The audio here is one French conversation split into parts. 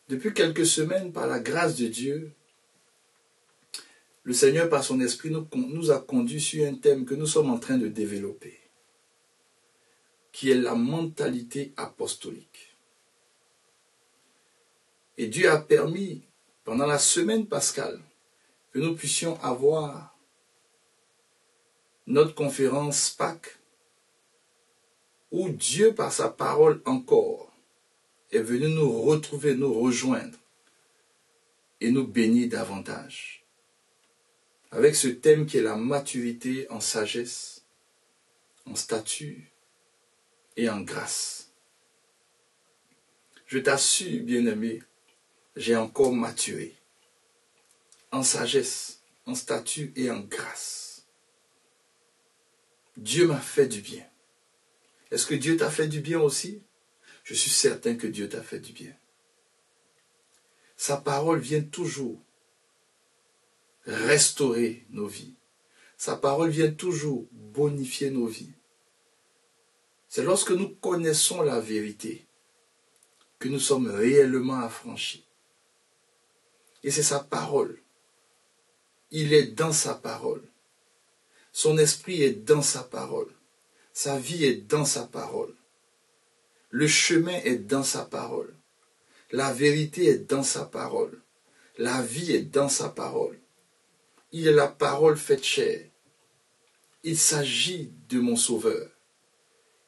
Depuis quelques semaines, par la grâce de Dieu, le Seigneur, par son esprit, nous a conduits sur un thème que nous sommes en train de développer, qui est la mentalité apostolique. Et Dieu a permis, pendant la semaine pascale, que nous puissions avoir notre conférence Pâques, où Dieu, par sa parole encore, est venu nous retrouver, nous rejoindre et nous bénir davantage. Avec ce thème qui est la maturité en sagesse, en stature et en grâce. Je t'assure, bien-aimé, j'ai encore maturé en sagesse, en stature et en grâce. Dieu m'a fait du bien. Est-ce que Dieu t'a fait du bien aussi? Je suis certain que Dieu t'a fait du bien. Sa parole vient toujours restaurer nos vies. Sa parole vient toujours bonifier nos vies. C'est lorsque nous connaissons la vérité que nous sommes réellement affranchis. Et c'est sa parole. Il est dans sa parole. Son esprit est dans sa parole. Sa vie est dans sa parole. Le chemin est dans sa parole. La vérité est dans sa parole. La vie est dans sa parole. Il est la parole faite chair. Il s'agit de mon Sauveur.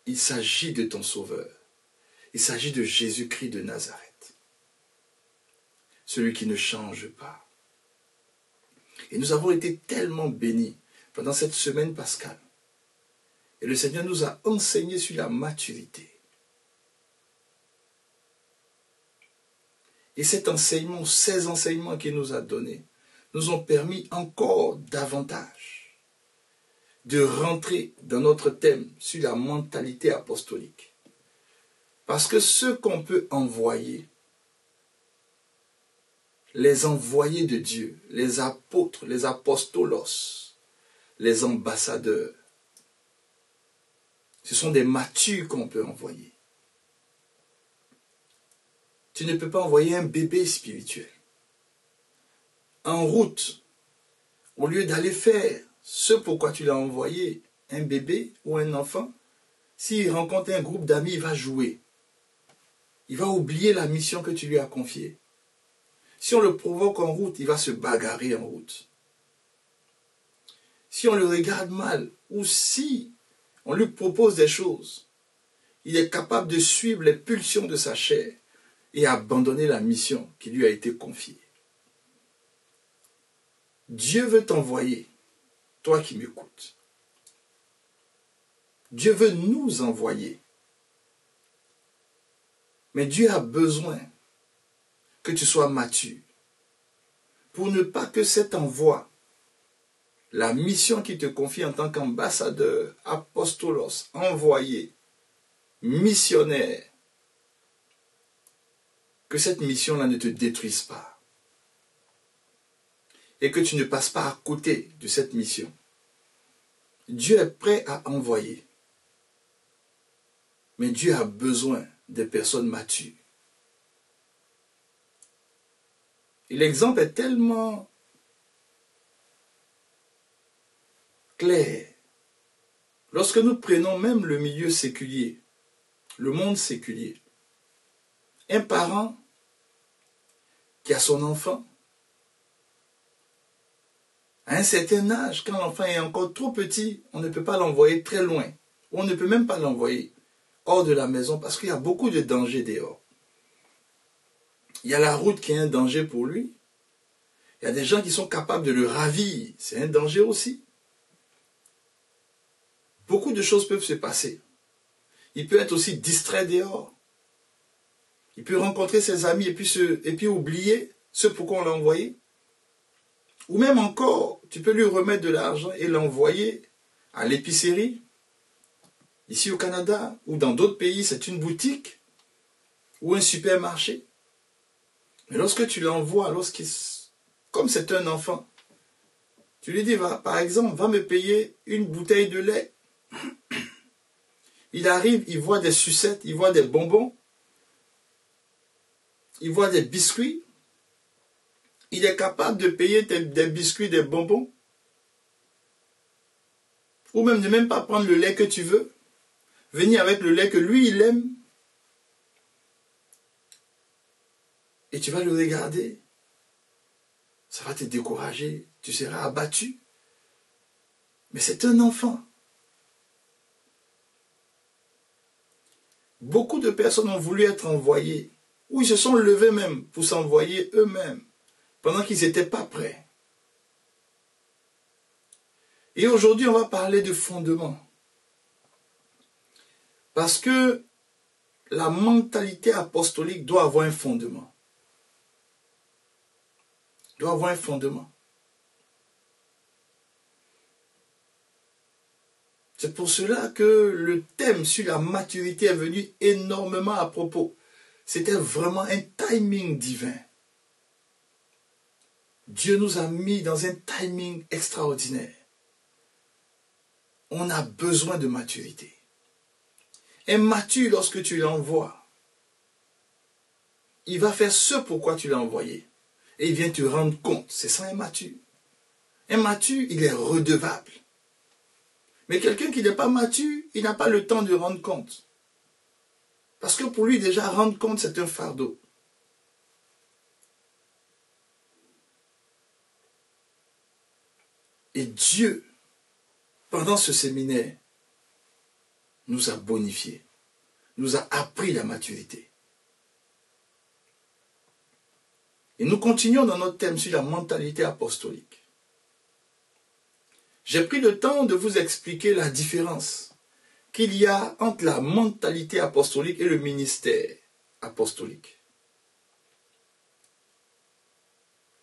Il s'agit de ton Sauveur. Il s'agit de Jésus-Christ de Nazareth. Celui qui ne change pas. Et nous avons été tellement bénis pendant cette semaine pascale. Et le Seigneur nous a enseigné sur la maturité. Et cet enseignement, ces enseignements qu'il nous a donnés, nous ont permis encore davantage de rentrer dans notre thème sur la mentalité apostolique. Parce que ce qu'on peut envoyer, les envoyés de Dieu, les apôtres, les apostolos, les ambassadeurs, ce sont des matures qu'on peut envoyer. Tu ne peux pas envoyer un bébé spirituel en route, au lieu d'aller faire ce pourquoi tu l'as envoyé, un bébé ou un enfant. S'il rencontre un groupe d'amis, il va jouer. Il va oublier la mission que tu lui as confiée. Si on le provoque en route, il va se bagarrer en route. Si on le regarde mal, ou si on lui propose des choses, il est capable de suivre les pulsions de sa chair et abandonner la mission qui lui a été confiée. Dieu veut t'envoyer, toi qui m'écoutes. Dieu veut nous envoyer. Mais Dieu a besoin que tu sois mature pour ne pas que cet envoi, la mission qu'il te confie en tant qu'ambassadeur, apostolos, envoyé, missionnaire, que cette mission-là ne te détruise pas. Et que tu ne passes pas à côté de cette mission. Dieu est prêt à envoyer. Mais Dieu a besoin des personnes matures. Et l'exemple est tellement clair. Lorsque nous prenons même le milieu séculier, le monde séculier, un parent qui a son enfant, à un certain âge, quand l'enfant est encore trop petit, on ne peut pas l'envoyer très loin. Ou on ne peut même pas l'envoyer hors de la maison parce qu'il y a beaucoup de dangers dehors. Il y a la route qui est un danger pour lui. Il y a des gens qui sont capables de le ravir. C'est un danger aussi. Beaucoup de choses peuvent se passer. Il peut être aussi distrait dehors. Il peut rencontrer ses amis et puis oublier ce pourquoi on l'a envoyé. Ou même encore, tu peux lui remettre de l'argent et l'envoyer à l'épicerie. Ici au Canada ou dans d'autres pays, c'est une boutique ou un supermarché. Mais lorsque tu l'envoies, comme c'est un enfant, tu lui dis, par exemple, va me payer une bouteille de lait. Il arrive, il voit des sucettes, il voit des bonbons. il voit des biscuits, il est capable de payer des biscuits, des bonbons, ou même de même pas prendre le lait que tu veux, venir avec le lait que lui, il aime, et tu vas le regarder, ça va te décourager, tu seras abattu. Mais c'est un enfant. Beaucoup de personnes ont voulu être envoyées, ou ils se sont levés même pour s'envoyer eux-mêmes, pendant qu'ils n'étaient pas prêts. Et aujourd'hui, on va parler de fondement. Parce que la mentalité apostolique doit avoir un fondement. Doit avoir un fondement. C'est pour cela que le thème sur la maturité est venu énormément à propos. C'était vraiment un timing divin. Dieu nous a mis dans un timing extraordinaire. On a besoin de maturité. Un mature, lorsque tu l'envoies, il va faire ce pourquoi tu l'as envoyé. Et il vient te rendre compte. C'est ça un mature. Un mature, il est redevable. Mais quelqu'un qui n'est pas mature, il n'a pas le temps de rendre compte. Parce que pour lui, déjà, rendre compte, c'est un fardeau. Et Dieu, pendant ce séminaire, nous a bonifiés, nous a appris la maturité. Et nous continuons dans notre thème sur la mentalité apostolique. J'ai pris le temps de vous expliquer la différence qu'il y a entre la mentalité apostolique et le ministère apostolique.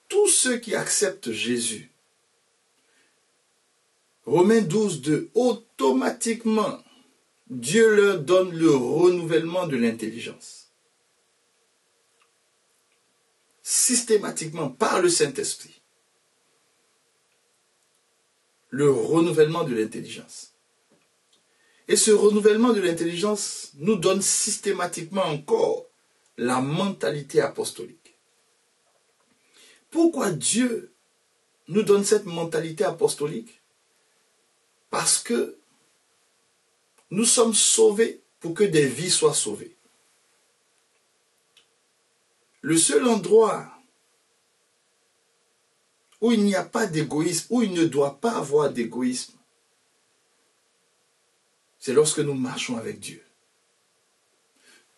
Tous ceux qui acceptent Jésus, Romains 12, 2, automatiquement, Dieu leur donne le renouvellement de l'intelligence. Systématiquement, par le Saint-Esprit. Le renouvellement de l'intelligence. Et ce renouvellement de l'intelligence nous donne systématiquement encore la mentalité apostolique. Pourquoi Dieu nous donne cette mentalité apostolique? Parce que nous sommes sauvés pour que des vies soient sauvées. Le seul endroit où il n'y a pas d'égoïsme, où il ne doit pas avoir d'égoïsme, c'est lorsque nous marchons avec Dieu.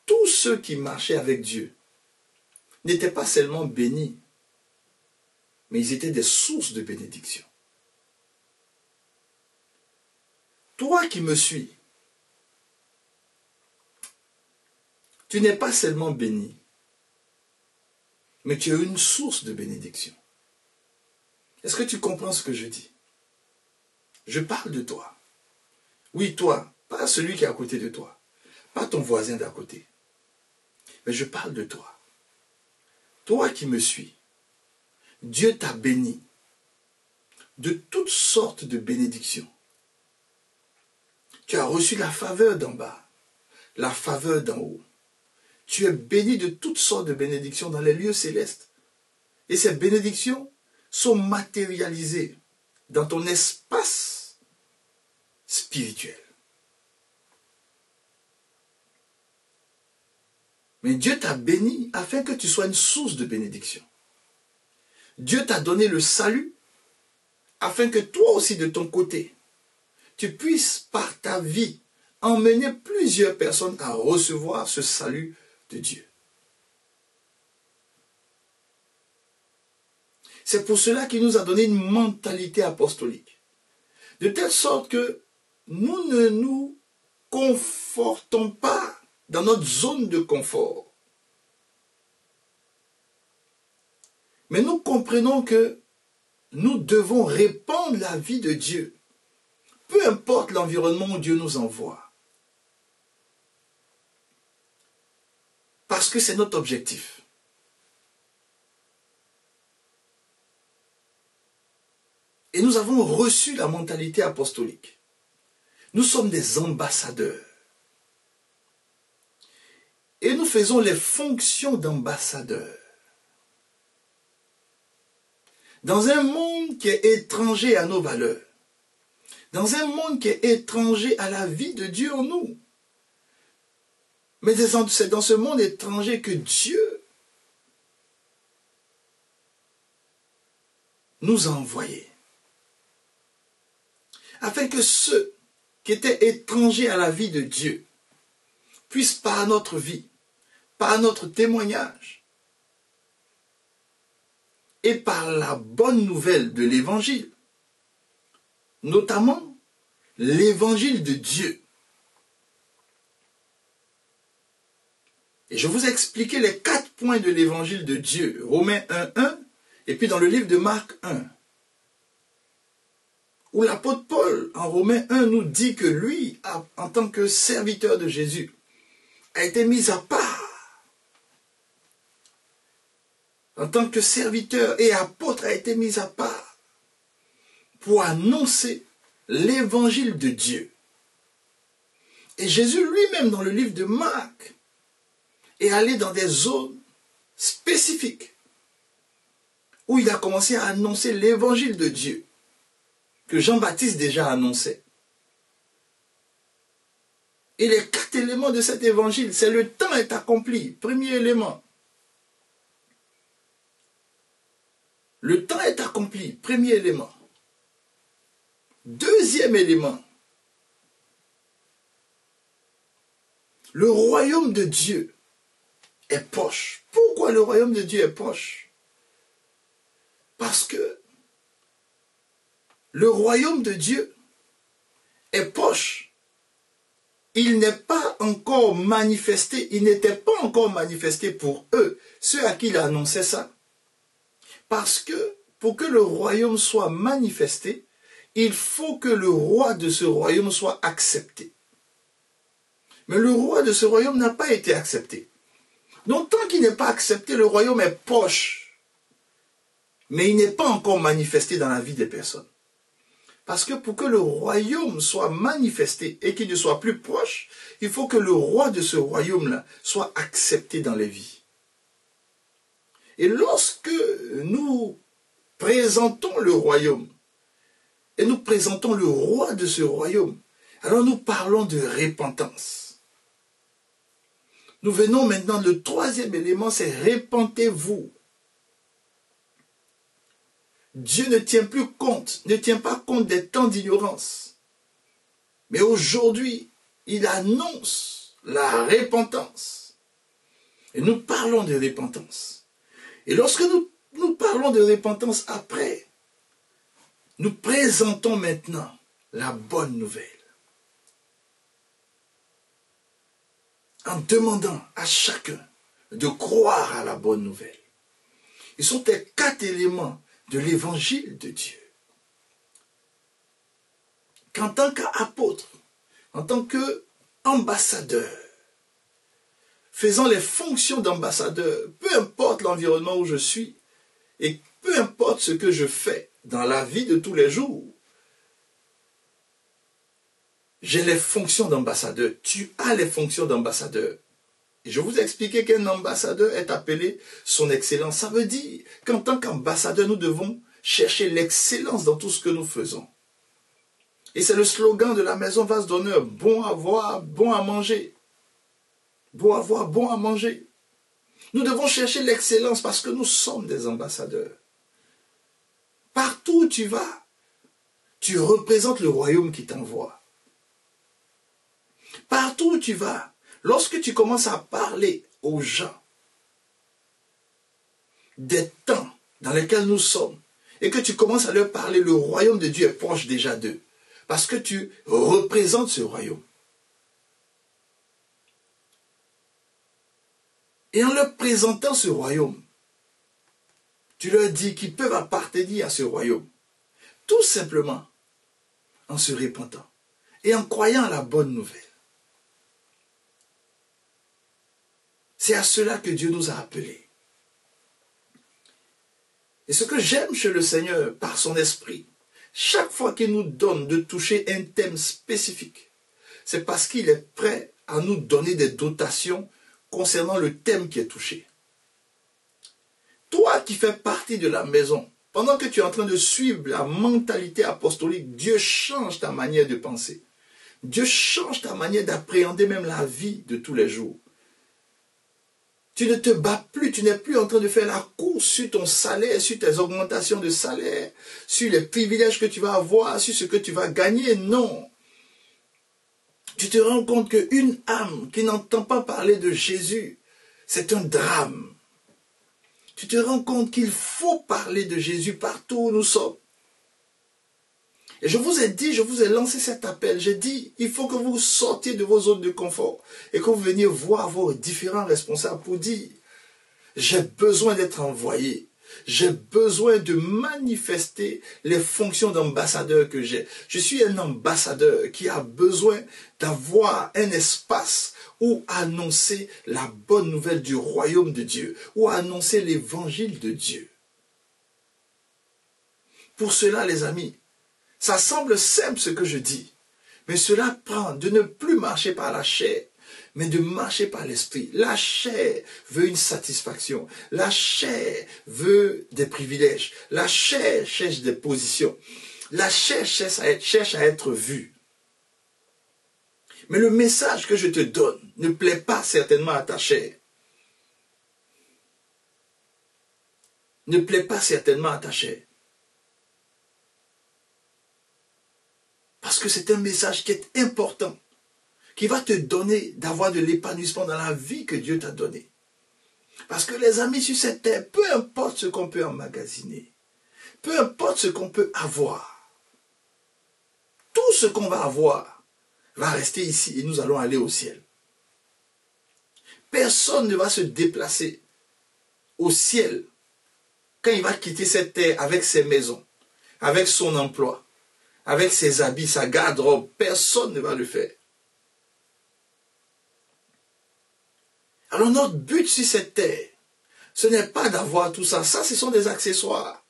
Tous ceux qui marchaient avec Dieu n'étaient pas seulement bénis, mais ils étaient des sources de bénédiction. Toi qui me suis, tu n'es pas seulement béni, mais tu es une source de bénédiction. Est-ce que tu comprends ce que je dis? Je parle de toi. Oui, toi, pas celui qui est à côté de toi, pas ton voisin d'à côté. Mais je parle de toi. Toi qui me suis, Dieu t'a béni de toutes sortes de bénédictions. Tu as reçu la faveur d'en bas, la faveur d'en haut. Tu es béni de toutes sortes de bénédictions dans les lieux célestes. Et ces bénédictions sont matérialisées dans ton espace spirituel. Mais Dieu t'a béni afin que tu sois une source de bénédiction. Dieu t'a donné le salut afin que toi aussi de ton côté, tu puisses par ta vie emmener plusieurs personnes à recevoir ce salut de Dieu. C'est pour cela qu'il nous a donné une mentalité apostolique. De telle sorte que nous ne nous confortons pas dans notre zone de confort. Mais nous comprenons que nous devons répandre la vie de Dieu, peu importe l'environnement où Dieu nous envoie. Parce que c'est notre objectif. Et nous avons reçu la mentalité apostolique. Nous sommes des ambassadeurs. Et nous faisons les fonctions d'ambassadeurs. Dans un monde qui est étranger à nos valeurs, dans un monde qui est étranger à la vie de Dieu en nous. Mais c'est dans ce monde étranger que Dieu nous a envoyés. Afin que ceux qui étaient étrangers à la vie de Dieu puissent par notre vie, par notre témoignage, et par la bonne nouvelle de l'évangile, notamment l'évangile de Dieu. Et je vous ai expliqué les 4 points de l'évangile de Dieu, Romains 1:1, et puis dans le livre de Marc 1, où l'apôtre Paul, en Romains 1, nous dit que lui, en tant que serviteur de Jésus, a été mis à part. En tant que serviteur et apôtre, a été mis à part pour annoncer l'évangile de Dieu. Et Jésus lui-même, dans le livre de Marc, est allé dans des zones spécifiques où il a commencé à annoncer l'évangile de Dieu que Jean-Baptiste déjà annonçait. Et les 4 éléments de cet évangile, c'est le temps est accompli. Premier élément. Le temps est accompli. Premier élément. Deuxième élément. Le royaume de Dieu est proche. Pourquoi le royaume de Dieu est proche? Parce que le royaume de Dieu est proche. Il n'est pas encore manifesté, il n'était pas encore manifesté pour eux, ceux à qui il annonçait ça. Parce que pour que le royaume soit manifesté, il faut que le roi de ce royaume soit accepté. Mais le roi de ce royaume n'a pas été accepté. Donc tant qu'il n'est pas accepté, le royaume est proche. Mais il n'est pas encore manifesté dans la vie des personnes. Parce que pour que le royaume soit manifesté et qu'il ne soit plus proche, il faut que le roi de ce royaume-là soit accepté dans les vies. Et lorsque nous présentons le royaume, et nous présentons le roi de ce royaume, alors nous parlons de repentance. Nous venons maintenant, le 3e élément, c'est repentez-vous. Dieu ne tient pas compte des temps d'ignorance. Mais aujourd'hui, il annonce la repentance. Et nous parlons de repentance. Et lorsque nous parlons de repentance après, nous présentons maintenant la bonne nouvelle. En demandant à chacun de croire à la bonne nouvelle. Ils sont les 4 éléments de l'évangile de Dieu. Qu'en tant qu'apôtre, en tant qu'ambassadeur, faisant les fonctions d'ambassadeur, peu importe l'environnement où je suis, et peu importe ce que je fais dans la vie de tous les jours, j'ai les fonctions d'ambassadeur. Tu as les fonctions d'ambassadeur. Et je vous ai expliqué qu'un ambassadeur est appelé son excellence. Ça veut dire qu'en tant qu'ambassadeur, nous devons chercher l'excellence dans tout ce que nous faisons. Et c'est le slogan de la maison Vase d'Honneur, bon à voir, bon à manger. Bon à voir, bon à manger. Nous devons chercher l'excellence parce que nous sommes des ambassadeurs. Partout où tu vas, tu représentes le royaume qui t'envoie. Partout où tu vas, lorsque tu commences à parler aux gens des temps dans lesquels nous sommes, et que tu commences à leur parler, le royaume de Dieu est proche déjà d'eux, parce que tu représentes ce royaume. Et en leur présentant ce royaume, tu leur dis qu'ils peuvent appartenir à ce royaume, tout simplement en se repentant et en croyant à la bonne nouvelle. C'est à cela que Dieu nous a appelés. Et ce que j'aime chez le Seigneur, par son esprit, chaque fois qu'il nous donne de toucher un thème spécifique, c'est parce qu'il est prêt à nous donner des dotations concernant le thème qui est touché. Toi qui fais partie de la maison, pendant que tu es en train de suivre la mentalité apostolique, Dieu change ta manière de penser. Dieu change ta manière d'appréhender même la vie de tous les jours. Tu ne te bats plus, tu n'es plus en train de faire la course sur ton salaire, sur tes augmentations de salaire, sur les privilèges que tu vas avoir, sur ce que tu vas gagner. Non. Tu te rends compte qu'une âme qui n'entend pas parler de Jésus, c'est un drame. Tu te rends compte qu'il faut parler de Jésus partout où nous sommes. Et je vous ai dit, je vous ai lancé cet appel. J'ai dit, il faut que vous sortiez de vos zones de confort et que vous veniez voir vos différents responsables pour dire, j'ai besoin d'être envoyé. J'ai besoin de manifester les fonctions d'ambassadeur que j'ai. Je suis un ambassadeur qui a besoin d'avoir un espace où annoncer la bonne nouvelle du royaume de Dieu, où annoncer l'évangile de Dieu. Pour cela, les amis, ça semble simple ce que je dis, mais cela prend de ne plus marcher par la chair, mais de marcher par l'esprit. La chair veut une satisfaction. La chair veut des privilèges. La chair cherche des positions. La chair cherche à être vue. Mais le message que je te donne ne plaît pas certainement à ta chair. Ne plaît pas certainement à ta chair. Parce que c'est un message qui est important, qui va te donner d'avoir de l'épanouissement dans la vie que Dieu t'a donnée. Parce que les amis sur cette terre, peu importe ce qu'on peut emmagasiner, peu importe ce qu'on peut avoir, tout ce qu'on va avoir va rester ici et nous allons aller au ciel. Personne ne va se déplacer au ciel quand il va quitter cette terre avec ses maisons, avec son emploi, avec ses habits, sa garde-robe. Personne ne va le faire. Alors notre but sur cette terre, ce n'est pas d'avoir tout ça. Ça, ce sont des accessoires.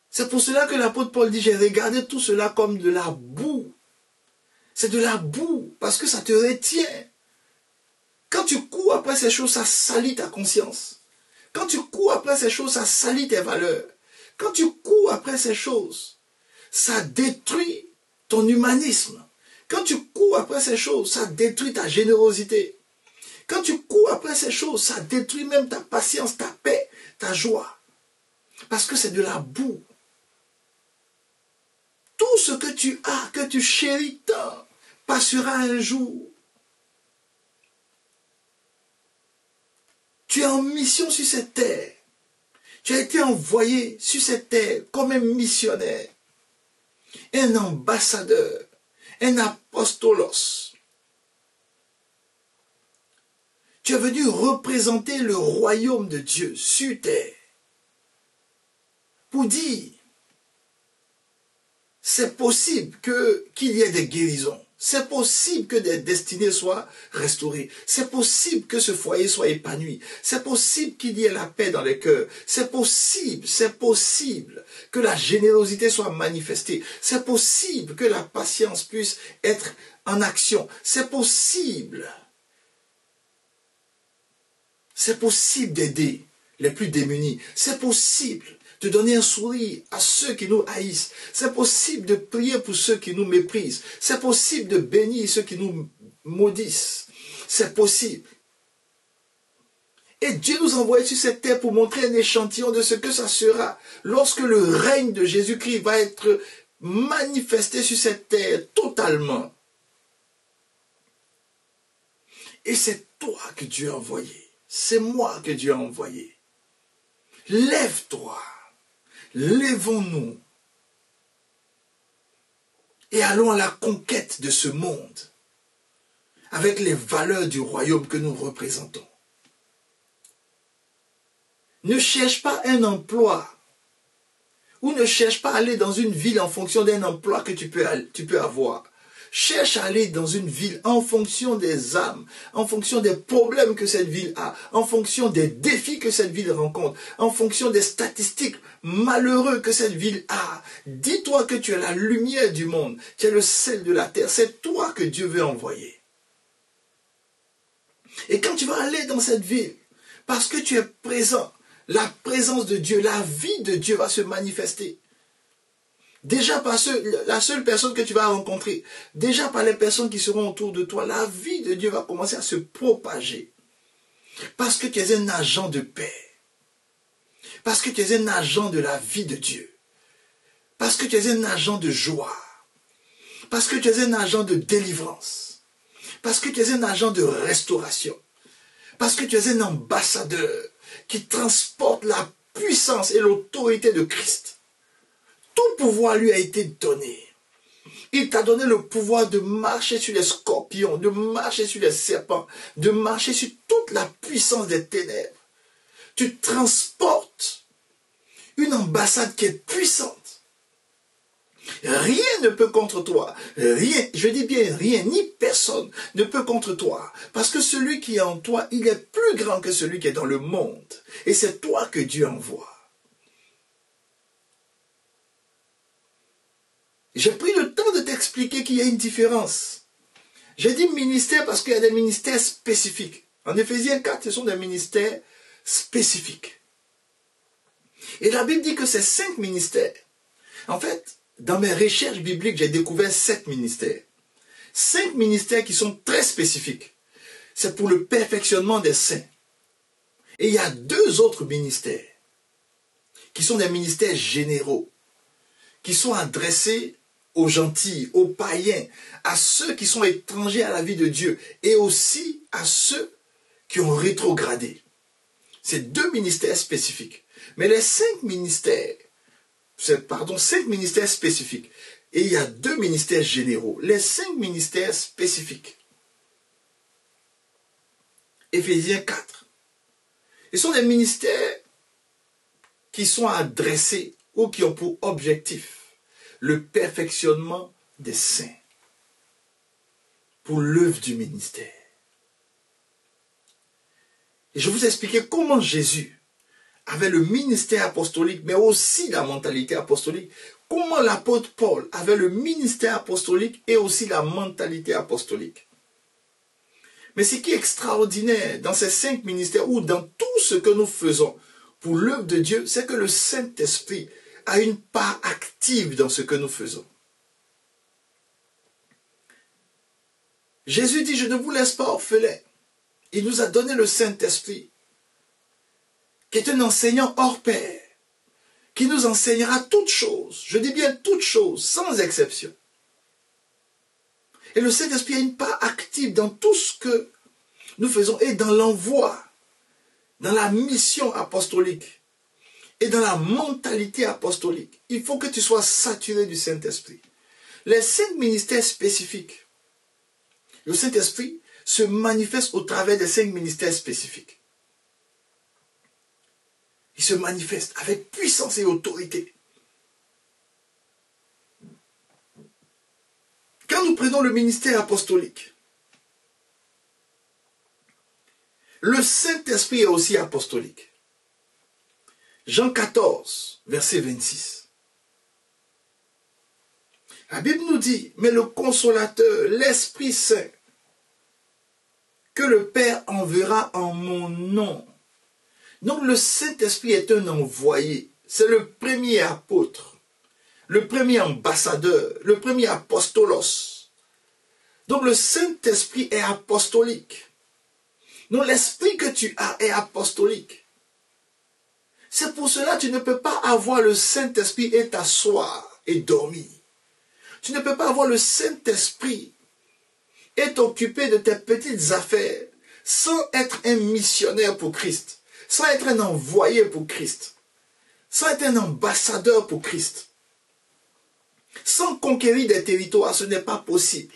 C'est pour cela que l'apôtre Paul dit, j'ai regardé tout cela comme de la boue. C'est de la boue, parce que ça te retient. Quand tu cours après ces choses, ça salit ta conscience. Quand tu cours après ces choses, ça salit tes valeurs. Quand tu cours après ces choses, ça détruit ton humanisme. Quand tu cours après ces choses, ça détruit ta générosité. Quand tu cours après ces choses, ça détruit même ta patience, ta paix, ta joie. Parce que c'est de la boue. Tout ce que tu as, que tu chéris tant, passera un jour. Tu es en mission sur cette terre. Tu as été envoyé sur cette terre comme un missionnaire, un ambassadeur, un apostolos. Tu es venu représenter le royaume de Dieu sur terre. Pour dire, c'est possible qu'il y ait des guérisons. C'est possible que des destinées soient restaurées. C'est possible que ce foyer soit épanoui. C'est possible qu'il y ait la paix dans les cœurs. C'est possible que la générosité soit manifestée. C'est possible que la patience puisse être en action. C'est possible. C'est possible d'aider les plus démunis. C'est possible de donner un sourire à ceux qui nous haïssent. C'est possible de prier pour ceux qui nous méprisent. C'est possible de bénir ceux qui nous maudissent. C'est possible. Et Dieu nous envoie sur cette terre pour montrer un échantillon de ce que ça sera lorsque le règne de Jésus-Christ va être manifesté sur cette terre totalement. Et c'est toi que Dieu a envoyé. C'est moi que Dieu a envoyé. Lève-toi. Lèvons-nous et allons à la conquête de ce monde avec les valeurs du royaume que nous représentons. Ne cherche pas un emploi ou ne cherche pas à aller dans une ville en fonction d'un emploi que tu peux avoir. Cherche à aller dans une ville en fonction des âmes, en fonction des problèmes que cette ville a, en fonction des défis que cette ville rencontre, en fonction des statistiques malheureuses que cette ville a. Dis-toi que tu es la lumière du monde, tu es le sel de la terre, c'est toi que Dieu veut envoyer. Et quand tu vas aller dans cette ville, parce que tu es présent, la présence de Dieu, la vie de Dieu va se manifester. Déjà par la seule personne que tu vas rencontrer, déjà par les personnes qui seront autour de toi, la vie de Dieu va commencer à se propager. Parce que tu es un agent de paix. Parce que tu es un agent de la vie de Dieu. Parce que tu es un agent de joie. Parce que tu es un agent de délivrance. Parce que tu es un agent de restauration. Parce que tu es un ambassadeur qui transporte la puissance et l'autorité de Christ. Tout pouvoir lui a été donné. Il t'a donné le pouvoir de marcher sur les scorpions, de marcher sur les serpents, de marcher sur toute la puissance des ténèbres. Tu transportes une ambassade qui est puissante. Rien ne peut contre toi. Rien, je dis bien rien, ni personne ne peut contre toi. Parce que celui qui est en toi, il est plus grand que celui qui est dans le monde. Et c'est toi que Dieu envoie. J'ai pris le temps de t'expliquer qu'il y a une différence. J'ai dit ministère parce qu'il y a des ministères spécifiques. En Éphésiens 4, ce sont des ministères spécifiques. Et la Bible dit que ces 5 ministères, en fait, dans mes recherches bibliques, j'ai découvert 7 ministères. 5 ministères qui sont très spécifiques. C'est pour le perfectionnement des saints. Et il y a 2 autres ministères qui sont des ministères généraux, qui sont adressés aux gentils, aux païens, à ceux qui sont étrangers à la vie de Dieu et aussi à ceux qui ont rétrogradé. C'est 2 ministères spécifiques. Mais les 5 ministères, 5 ministères spécifiques. Et il y a 2 ministères généraux. Les 5 ministères spécifiques. Éphésiens 4. Ils sont des ministères qui sont adressés ou qui ont pour objectif le perfectionnement des saints pour l'œuvre du ministère. Et je vous ai expliqué comment Jésus avait le ministère apostolique, mais aussi la mentalité apostolique. Comment l'apôtre Paul avait le ministère apostolique et aussi la mentalité apostolique. Mais ce qui est extraordinaire dans ces 5 ministères ou dans tout ce que nous faisons pour l'œuvre de Dieu, c'est que le Saint-Esprit a une part active dans ce que nous faisons. Jésus dit, je ne vous laisse pas orphelins. Il nous a donné le Saint-Esprit, qui est un enseignant hors pair, qui nous enseignera toutes choses, je dis bien toutes choses, sans exception. Et le Saint-Esprit a une part active dans tout ce que nous faisons et dans l'envoi, dans la mission apostolique et dans la mentalité apostolique. Il faut que tu sois saturé du Saint-Esprit. Les 5 ministères spécifiques, le Saint-Esprit se manifeste au travers des 5 ministères spécifiques. Il se manifeste avec puissance et autorité. Quand nous prenons le ministère apostolique, le Saint-Esprit est aussi apostolique. Jean 14, verset 26. La Bible nous dit, mais le consolateur, l'Esprit Saint, que le Père enverra en mon nom. Donc le Saint-Esprit est un envoyé. C'est le premier apôtre, le premier ambassadeur, le premier apostolos. Donc le Saint-Esprit est apostolique. Donc l'esprit que tu as est apostolique. C'est pour cela que tu ne peux pas avoir le Saint-Esprit et t'asseoir et dormir. Tu ne peux pas avoir le Saint-Esprit et t'occuper de tes petites affaires sans être un missionnaire pour Christ, sans être un envoyé pour Christ, sans être un ambassadeur pour Christ. Sans conquérir des territoires, ce n'est pas possible.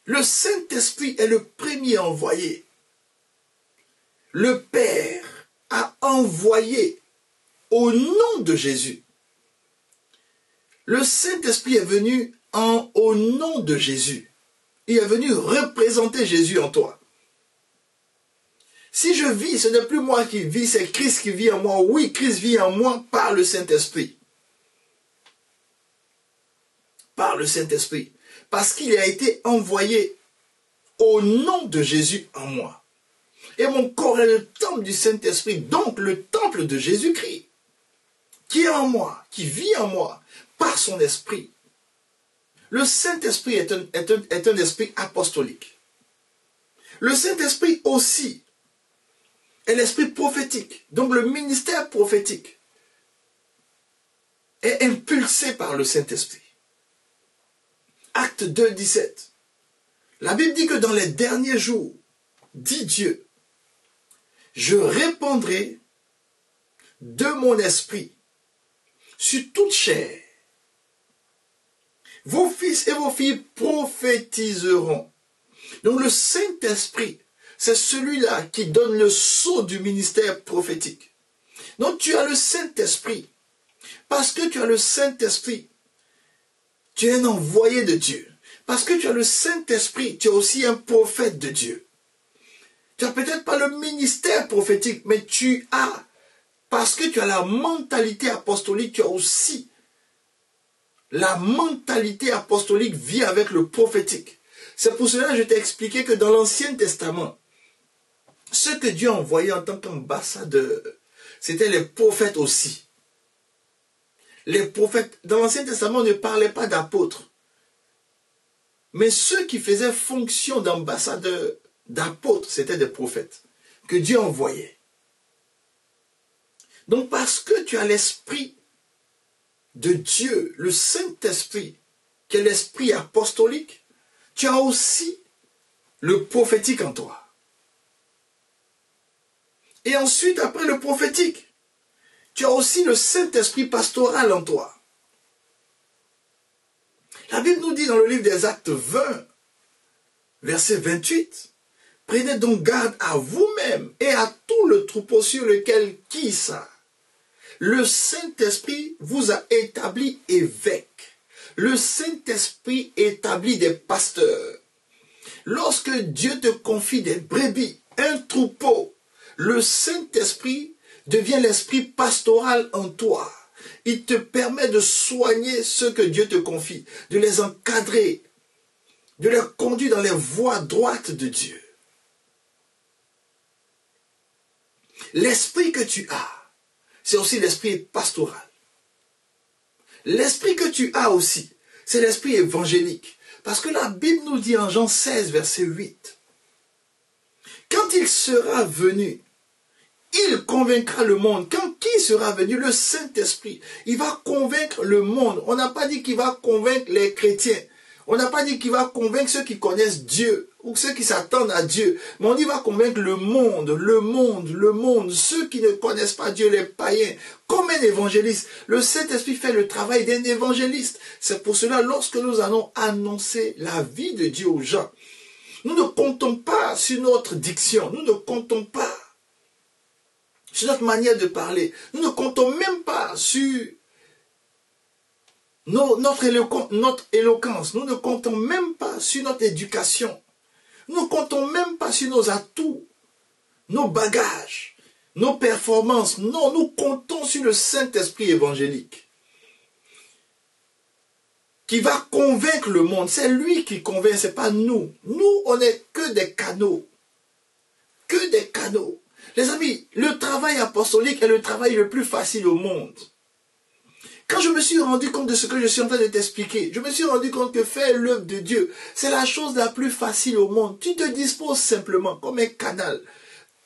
Le Saint-Esprit est le premier envoyé. Le Père a envoyé au nom de Jésus. Le Saint-Esprit est venu au nom de Jésus. Il est venu représenter Jésus en toi. Si je vis, ce n'est plus moi qui vis, c'est Christ qui vit en moi. Oui, Christ vit en moi par le Saint-Esprit. Par le Saint-Esprit. Parce qu'il a été envoyé au nom de Jésus en moi. Et mon corps est le temple du Saint-Esprit, donc le temple de Jésus-Christ, qui est en moi, qui vit en moi, par son esprit. Le Saint-Esprit est un esprit apostolique. Le Saint-Esprit aussi est l'esprit prophétique. Donc le ministère prophétique est impulsé par le Saint-Esprit. Acte 2, 17. La Bible dit que dans les derniers jours, dit Dieu, je répandrai de mon esprit sur toute chair. Vos fils et vos filles prophétiseront. Donc le Saint-Esprit, c'est celui-là qui donne le sceau du ministère prophétique. Donc tu as le Saint-Esprit. Parce que tu as le Saint-Esprit, tu es un envoyé de Dieu. Parce que tu as le Saint-Esprit, tu es aussi un prophète de Dieu. Tu n'as peut-être pas le ministère prophétique, mais tu as, parce que tu as la mentalité apostolique, tu as aussi la mentalité apostolique vit avec le prophétique. C'est pour cela que je t'ai expliqué que dans l'Ancien Testament, ceux que Dieu a envoyés en tant qu'ambassadeurs, c'était les prophètes aussi. Les prophètes, dans l'Ancien Testament, ne parlaient pas d'apôtres. Mais ceux qui faisaient fonction d'ambassadeurs, d'apôtres, c'était des prophètes que Dieu envoyait. Donc parce que tu as l'esprit de Dieu, le Saint-Esprit, qui est l'esprit apostolique, tu as aussi le prophétique en toi. Et ensuite, après le prophétique, tu as aussi le Saint-Esprit pastoral en toi. La Bible nous dit dans le livre des Actes 20, verset 28, « Prenez donc garde à vous-même et à tout le troupeau sur lequel qui ça. Le Saint-Esprit vous a établi évêque. Le Saint-Esprit établit des pasteurs. Lorsque Dieu te confie des brebis, un troupeau, le Saint-Esprit devient l'esprit pastoral en toi. Il te permet de soigner ceux que Dieu te confie, de les encadrer, de les conduire dans les voies droites de Dieu. L'esprit que tu as, c'est aussi l'esprit pastoral. L'esprit que tu as aussi, c'est l'esprit évangélique. Parce que la Bible nous dit en Jean 16, verset 8, « Quand il sera venu, il convaincra le monde. » Quand qui sera venu? Le Saint-Esprit. Il va convaincre le monde. On n'a pas dit qu'il va convaincre les chrétiens. On n'a pas dit qu'il va convaincre ceux qui connaissent Dieu ou ceux qui s'attendent à Dieu. Mais on dit qu'il va convaincre le monde, ceux qui ne connaissent pas Dieu, les païens, comme un évangéliste. Le Saint-Esprit fait le travail d'un évangéliste. C'est pour cela, lorsque nous allons annoncer la vie de Dieu aux gens, nous ne comptons pas sur notre diction, nous ne comptons pas sur notre manière de parler, nous ne comptons même pas sur notre éloquence, nous ne comptons même pas sur notre éducation, nous ne comptons même pas sur nos atouts, nos bagages, nos performances. Non, nous comptons sur le Saint-Esprit évangélique qui va convaincre le monde. C'est lui qui convainc, ce n'est pas nous. Nous, on n'est que des canaux. Que des canaux. Les amis, le travail apostolique est le travail le plus facile au monde. Quand je me suis rendu compte de ce que je suis en train de t'expliquer, je me suis rendu compte que faire l'œuvre de Dieu, c'est la chose la plus facile au monde. Tu te disposes simplement comme un canal.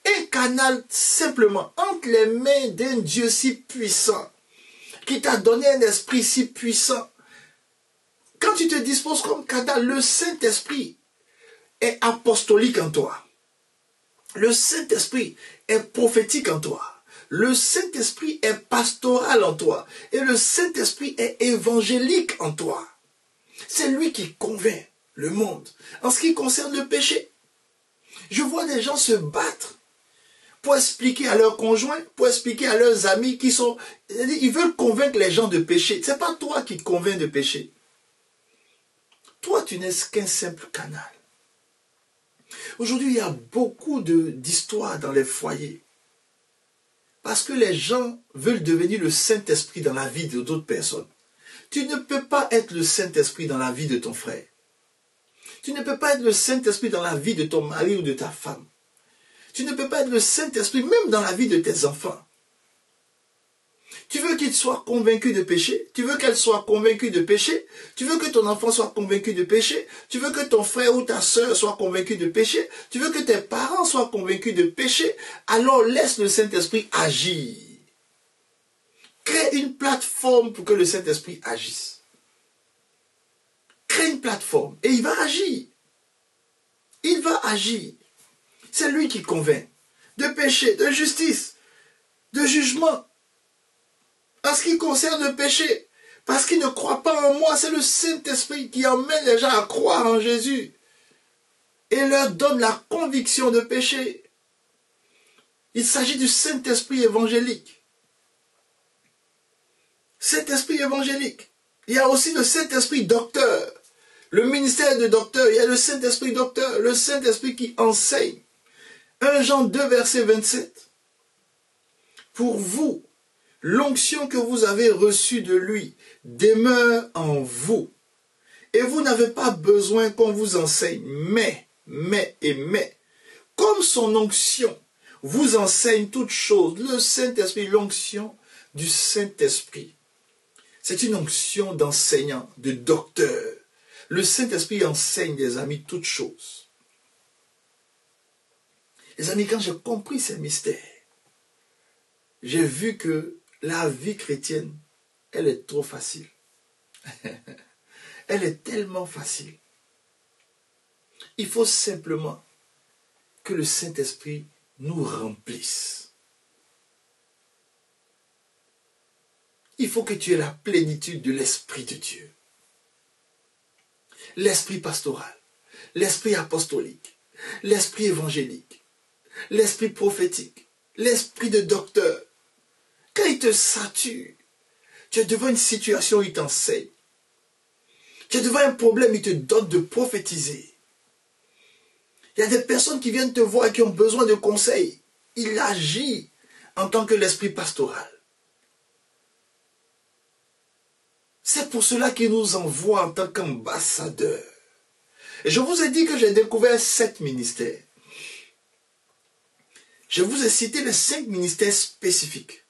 Un canal simplement entre les mains d'un Dieu si puissant, qui t'a donné un esprit si puissant. Quand tu te disposes comme canal, le Saint-Esprit est apostolique en toi. Le Saint-Esprit est prophétique en toi. Le Saint-Esprit est pastoral en toi. Et le Saint-Esprit est évangélique en toi. C'est lui qui convainc le monde. En ce qui concerne le péché, je vois des gens se battre pour expliquer à leurs conjoints, pour expliquer à leurs amis qui sont... Ils veulent convaincre les gens de pécher. Ce n'est pas toi qui convainc de pécher. Toi, tu n'es qu'un simple canal. Aujourd'hui, il y a beaucoup d'histoires dans les foyers. Parce que les gens veulent devenir le Saint-Esprit dans la vie d'autres personnes. Tu ne peux pas être le Saint-Esprit dans la vie de ton frère. Tu ne peux pas être le Saint-Esprit dans la vie de ton mari ou de ta femme. Tu ne peux pas être le Saint-Esprit même dans la vie de tes enfants. Tu veux qu'ils soient convaincus de péché? Tu veux qu'elle soit convaincue de péché? Tu veux que ton enfant soit convaincu de péché? Tu veux que ton frère ou ta sœur soit convaincu de péché? Tu veux que tes parents soient convaincus de péché? Alors laisse le Saint-Esprit agir. Crée une plateforme pour que le Saint-Esprit agisse. Crée une plateforme et il va agir. Il va agir. C'est lui qui convainc de péché, de justice, de jugement. En ce qui concerne le péché, parce qu'ils ne croient pas en moi, c'est le Saint-Esprit qui emmène les gens à croire en Jésus et leur donne la conviction de péché. Il s'agit du Saint-Esprit évangélique. Saint-Esprit évangélique. Il y a aussi le Saint-Esprit docteur. Le ministère de docteur, il y a le Saint-Esprit docteur, le Saint-Esprit qui enseigne. 1 Jean 2, verset 27. Pour vous, l'onction que vous avez reçue de lui demeure en vous. Et vous n'avez pas besoin qu'on vous enseigne. Mais, comme son onction vous enseigne toutes choses, le Saint-Esprit, l'onction du Saint-Esprit, c'est une onction d'enseignant, de docteur. Le Saint-Esprit enseigne, les amis, toutes choses. Les amis, quand j'ai compris ces mystères, j'ai vu que la vie chrétienne, elle est trop facile. Elle est tellement facile. Il faut simplement que le Saint-Esprit nous remplisse. Il faut que tu aies la plénitude de l'Esprit de Dieu. L'Esprit pastoral, l'Esprit apostolique, l'Esprit évangélique, l'Esprit prophétique, l'Esprit de docteur. Quand il te sature, tu es devant une situation où il t'enseigne. Tu es devant un problème, il te donne de prophétiser. Il y a des personnes qui viennent te voir et qui ont besoin de conseils. Il agit en tant que l'esprit pastoral. C'est pour cela qu'il nous envoie en tant qu'ambassadeurs. Et je vous ai dit que j'ai découvert 7 ministères. Je vous ai cité les 5 ministères spécifiques.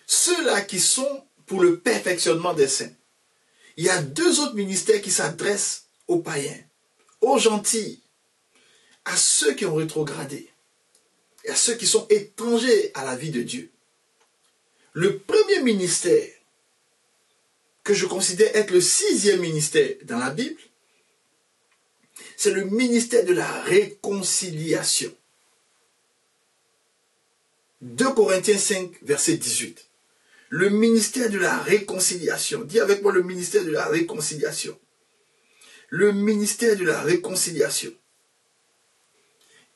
Ceux-là qui sont pour le perfectionnement des saints. Il y a 2 autres ministères qui s'adressent aux païens, aux gentils, à ceux qui ont rétrogradé, et à ceux qui sont étrangers à la vie de Dieu. Le premier ministère, que je considère être le 6e ministère dans la Bible, c'est le ministère de la réconciliation. 2 Corinthiens 5, verset 18. Le ministère de la réconciliation. Dis avec moi le ministère de la réconciliation. Le ministère de la réconciliation.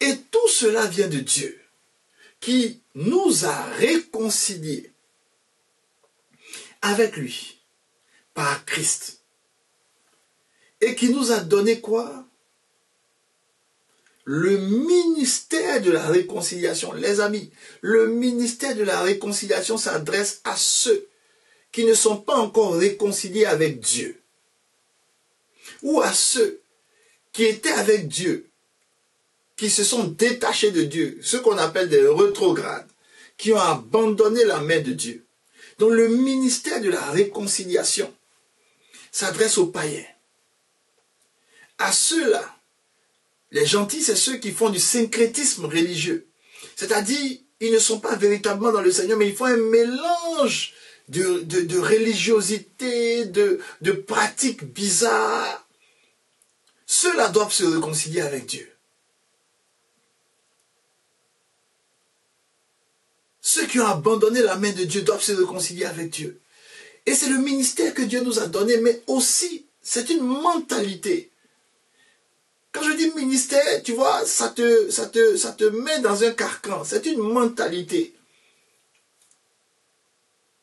Et tout cela vient de Dieu, qui nous a réconciliés avec lui, par Christ. Et qui nous a donné quoi? Le ministère de la réconciliation. Les amis, le ministère de la réconciliation s'adresse à ceux qui ne sont pas encore réconciliés avec Dieu. Ou à ceux qui étaient avec Dieu, qui se sont détachés de Dieu, ceux qu'on appelle des rétrogrades, qui ont abandonné la main de Dieu. Donc le ministère de la réconciliation s'adresse aux païens. À ceux-là, les gentils, c'est ceux qui font du syncrétisme religieux. C'est-à-dire, ils ne sont pas véritablement dans le Seigneur, mais ils font un mélange de religiosité, de pratiques bizarres. Ceux-là doivent se réconcilier avec Dieu. Ceux qui ont abandonné la main de Dieu doivent se réconcilier avec Dieu. Et c'est le ministère que Dieu nous a donné, mais aussi, c'est une mentalité. Quand je dis ministère, tu vois, ça te met dans un carcan. C'est une mentalité.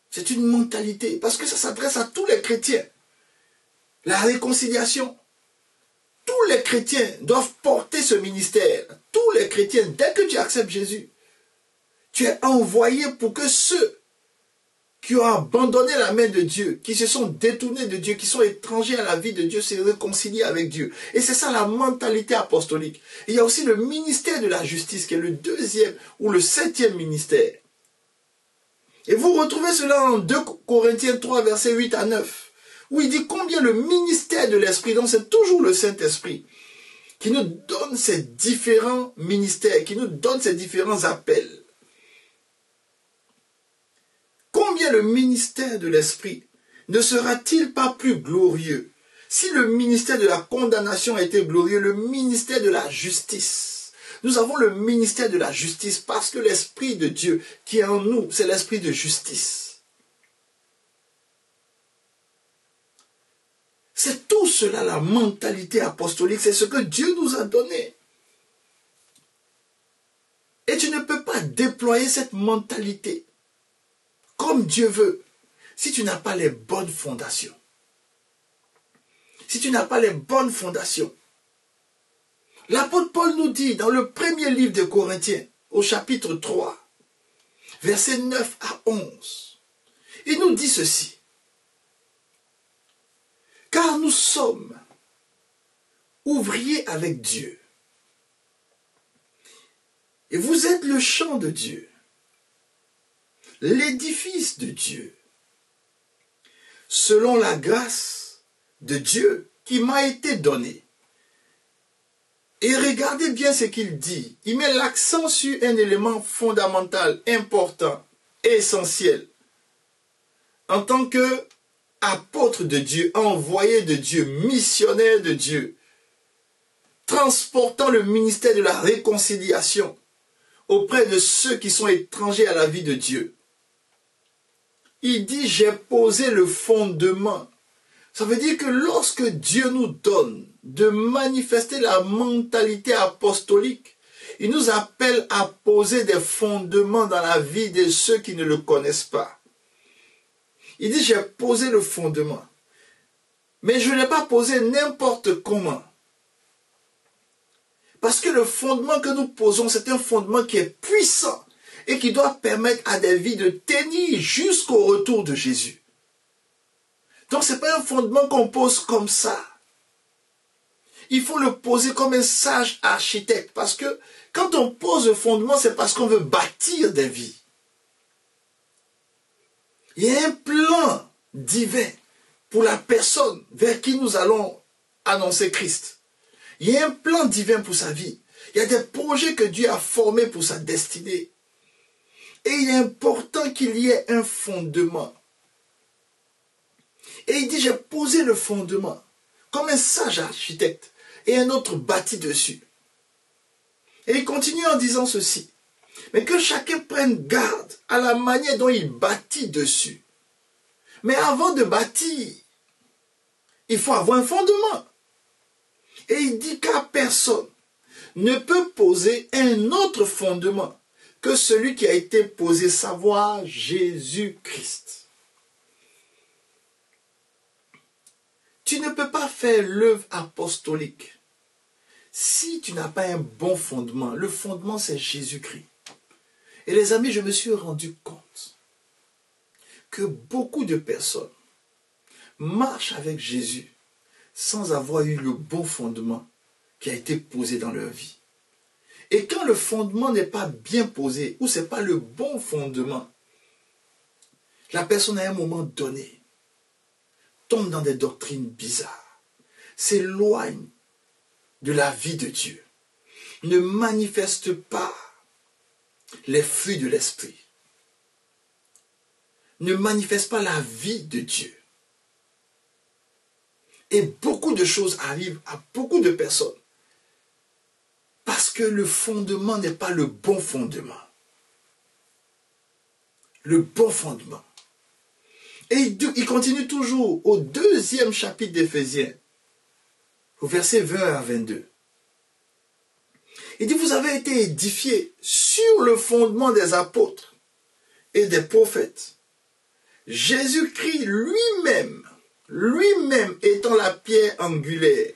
C'est une mentalité. Parce que ça s'adresse à tous les chrétiens. La réconciliation. Tous les chrétiens doivent porter ce ministère. Tous les chrétiens, dès que tu acceptes Jésus, tu es envoyé pour que ceux qui ont abandonné la main de Dieu, qui se sont détournés de Dieu, qui sont étrangers à la vie de Dieu, se réconcilient avec Dieu. Et c'est ça la mentalité apostolique. Il y a aussi le ministère de la justice, qui est le 2e ou le 7e ministère. Et vous retrouvez cela en 2 Corinthiens 3, versets 8 à 9, où il dit combien le ministère de l'Esprit, donc c'est toujours le Saint-Esprit, qui nous donne ces différents ministères, qui nous donne ces différents appels. Combien le ministère de l'Esprit ne sera-t-il pas plus glorieux? Si le ministère de la condamnation a été glorieux, le ministère de la justice. Nous avons le ministère de la justice parce que l'Esprit de Dieu qui est en nous, c'est l'Esprit de justice. C'est tout cela la mentalité apostolique, c'est ce que Dieu nous a donné. Et tu ne peux pas déployer cette mentalité comme Dieu veut, si tu n'as pas les bonnes fondations. Si tu n'as pas les bonnes fondations. L'apôtre Paul nous dit dans le premier livre de Corinthiens, au chapitre 3, versets 9 à 11, il nous dit ceci. Car nous sommes ouvriers avec Dieu. Et vous êtes le champ de Dieu. L'édifice de Dieu, selon la grâce de Dieu qui m'a été donnée. Et regardez bien ce qu'il dit. Il met l'accent sur un élément fondamental, important, essentiel. En tant qu'apôtre de Dieu, envoyé de Dieu, missionnaire de Dieu, transportant le ministère de la réconciliation auprès de ceux qui sont étrangers à la vie de Dieu. Il dit, j'ai posé le fondement. Ça veut dire que lorsque Dieu nous donne de manifester la mentalité apostolique, il nous appelle à poser des fondements dans la vie de ceux qui ne le connaissent pas. Il dit, j'ai posé le fondement. Mais je ne l'ai pas posé n'importe comment. Parce que le fondement que nous posons, c'est un fondement qui est puissant et qui doit permettre à des vies de tenir jusqu'au retour de Jésus. Donc ce n'est pas un fondement qu'on pose comme ça. Il faut le poser comme un sage architecte. Parce que quand on pose le fondement, c'est parce qu'on veut bâtir des vies. Il y a un plan divin pour la personne vers qui nous allons annoncer Christ. Il y a un plan divin pour sa vie. Il y a des projets que Dieu a formés pour sa destinée. Et il est important qu'il y ait un fondement. Et il dit, j'ai posé le fondement comme un sage architecte et un autre bâti dessus. Et il continue en disant ceci. Mais que chacun prenne garde à la manière dont il bâtit dessus. Mais avant de bâtir, il faut avoir un fondement. Et il dit car personne ne peut poser un autre fondement que celui qui a été posé, savoir Jésus-Christ. Tu ne peux pas faire l'œuvre apostolique si tu n'as pas un bon fondement. Le fondement, c'est Jésus-Christ. Et les amis, je me suis rendu compte que beaucoup de personnes marchent avec Jésus sans avoir eu le bon fondement qui a été posé dans leur vie. Et quand le fondement n'est pas bien posé, ou ce n'est pas le bon fondement, la personne à un moment donné tombe dans des doctrines bizarres, s'éloigne de la vie de Dieu, ne manifeste pas les fruits de l'esprit, ne manifeste pas la vie de Dieu. Et beaucoup de choses arrivent à beaucoup de personnes parce que le fondement n'est pas le bon fondement. Le bon fondement. Et il continue toujours au 2e chapitre d'Éphésiens, au verset 20 à 22. Il dit, vous avez été édifiés sur le fondement des apôtres et des prophètes. Jésus-Christ lui-même étant la pierre angulaire.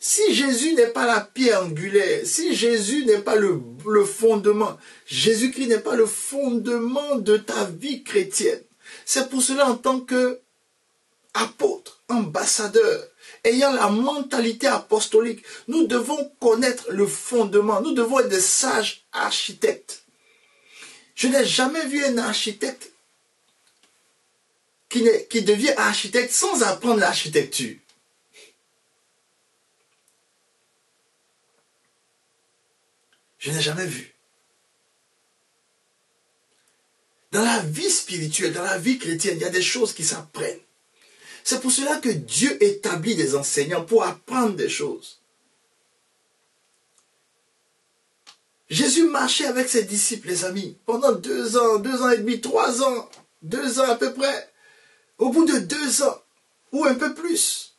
Si Jésus n'est pas la pierre angulaire, si Jésus n'est pas le fondement, Jésus-Christ n'est pas le fondement de ta vie chrétienne. C'est pour cela, en tant qu'apôtre, ambassadeur, ayant la mentalité apostolique, nous devons connaître le fondement. Nous devons être des sages architectes. Je n'ai jamais vu un architecte qui devient architecte sans apprendre l'architecture. Je n'ai jamais vu. Dans la vie spirituelle, dans la vie chrétienne, il y a des choses qui s'apprennent. C'est pour cela que Dieu établit des enseignants pour apprendre des choses. Jésus marchait avec ses disciples, les amis, pendant 2 ans et demi, 3 ans, 2 ans à peu près. Au bout de 2 ans, ou un peu plus,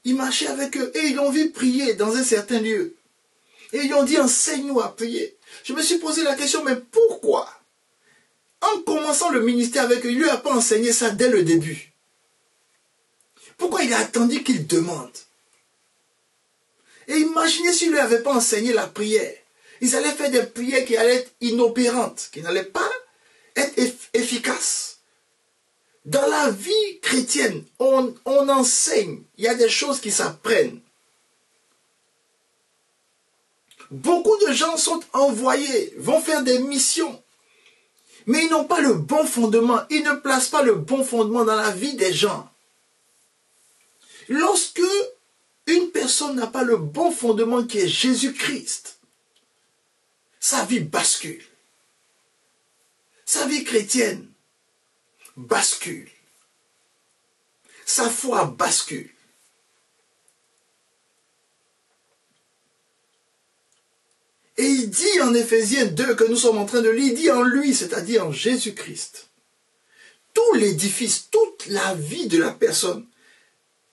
il marchait avec eux et ils l'ont vu prier dans un certain lieu. Et ils ont dit, enseigne-nous à prier. Je me suis posé la question, mais pourquoi? En commençant le ministère avec eux, il ne lui a pas enseigné ça dès le début. Pourquoi il a attendu qu'il demande? Et imaginez s'il ne lui avait pas enseigné la prière. Ils allaient faire des prières qui allaient être inopérantes, qui n'allaient pas être efficaces. Dans la vie chrétienne, on enseigne. Il y a des choses qui s'apprennent. Beaucoup de gens sont envoyés, vont faire des missions, mais ils n'ont pas le bon fondement. Ils ne placent pas le bon fondement dans la vie des gens. Lorsque une personne n'a pas le bon fondement qui est Jésus-Christ, sa vie bascule. Sa vie chrétienne bascule. Sa foi bascule. Et il dit en Éphésiens 2 que nous sommes en train de lire, il dit en lui, c'est-à-dire en Jésus-Christ, tout l'édifice, toute la vie de la personne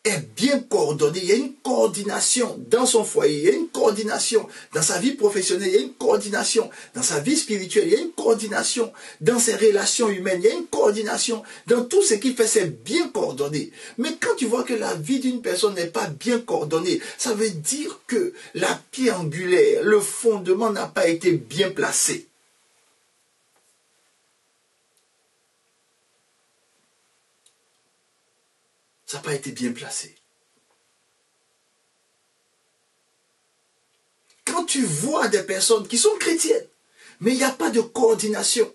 est bien coordonnée. Il y a une coordination dans son foyer, il y a une coordination dans sa vie professionnelle, il y a une coordination dans sa vie spirituelle, il y a une coordination dans ses relations humaines, il y a une coordination dans tout ce qu'il fait, c'est bien coordonné. Mais quand tu vois que la vie d'une personne n'est pas bien coordonnée, ça veut dire que la pierre angulaire, le fondement n'a pas été bien placé. Ça n'a pas été bien placé. Quand tu vois des personnes qui sont chrétiennes, mais il n'y a pas de coordination,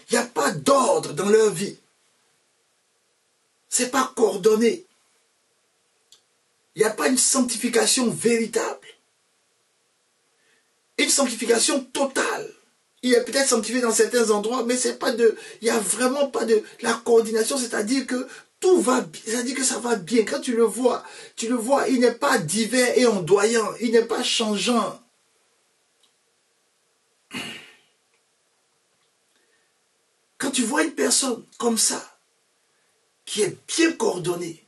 il n'y a pas d'ordre dans leur vie, ce n'est pas coordonné, il n'y a pas une sanctification véritable, une sanctification totale. Il est peut-être sanctifié dans certains endroits, mais c'est pas il n'y a vraiment pas de la coordination, c'est-à-dire que tout va bien, c'est-à-dire que ça va bien. Quand tu le vois, il n'est pas divers et ondoyant, il n'est pas changeant. Quand tu vois une personne comme ça, qui est bien coordonnée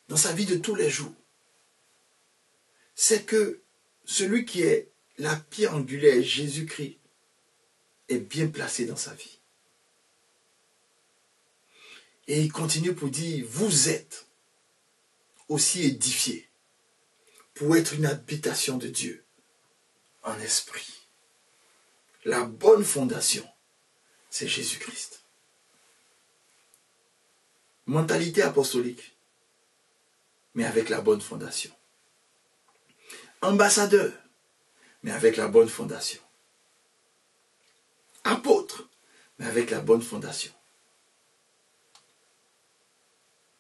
dans sa vie de tous les jours, c'est que celui qui est la pierre angulaire, Jésus-Christ, est bien placé dans sa vie. Et il continue pour dire, vous êtes aussi édifiés pour être une habitation de Dieu en esprit. La bonne fondation, c'est Jésus-Christ. Mentalité apostolique, mais avec la bonne fondation. Ambassadeur, mais avec la bonne fondation. Apôtre, mais avec la bonne fondation.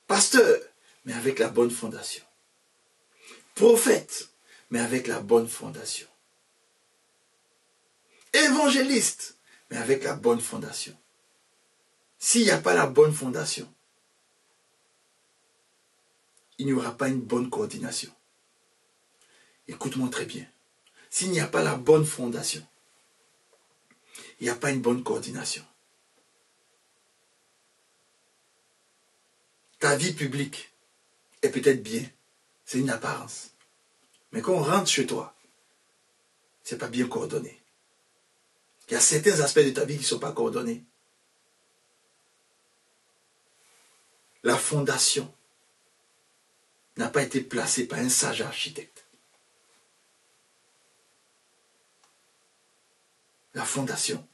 Pasteur, mais avec la bonne fondation. Prophète, mais avec la bonne fondation. Évangéliste, mais avec la bonne fondation. S'il n'y a pas la bonne fondation, il n'y aura pas une bonne coordination. Écoute-moi très bien. S'il n'y a pas la bonne fondation, il n'y a pas une bonne coordination. Ta vie publique est peut-être bien, c'est une apparence. Mais quand on rentre chez toi, ce n'est pas bien coordonné. Il y a certains aspects de ta vie qui ne sont pas coordonnés. La fondation n'a pas été placé par un sage architecte. La fondation,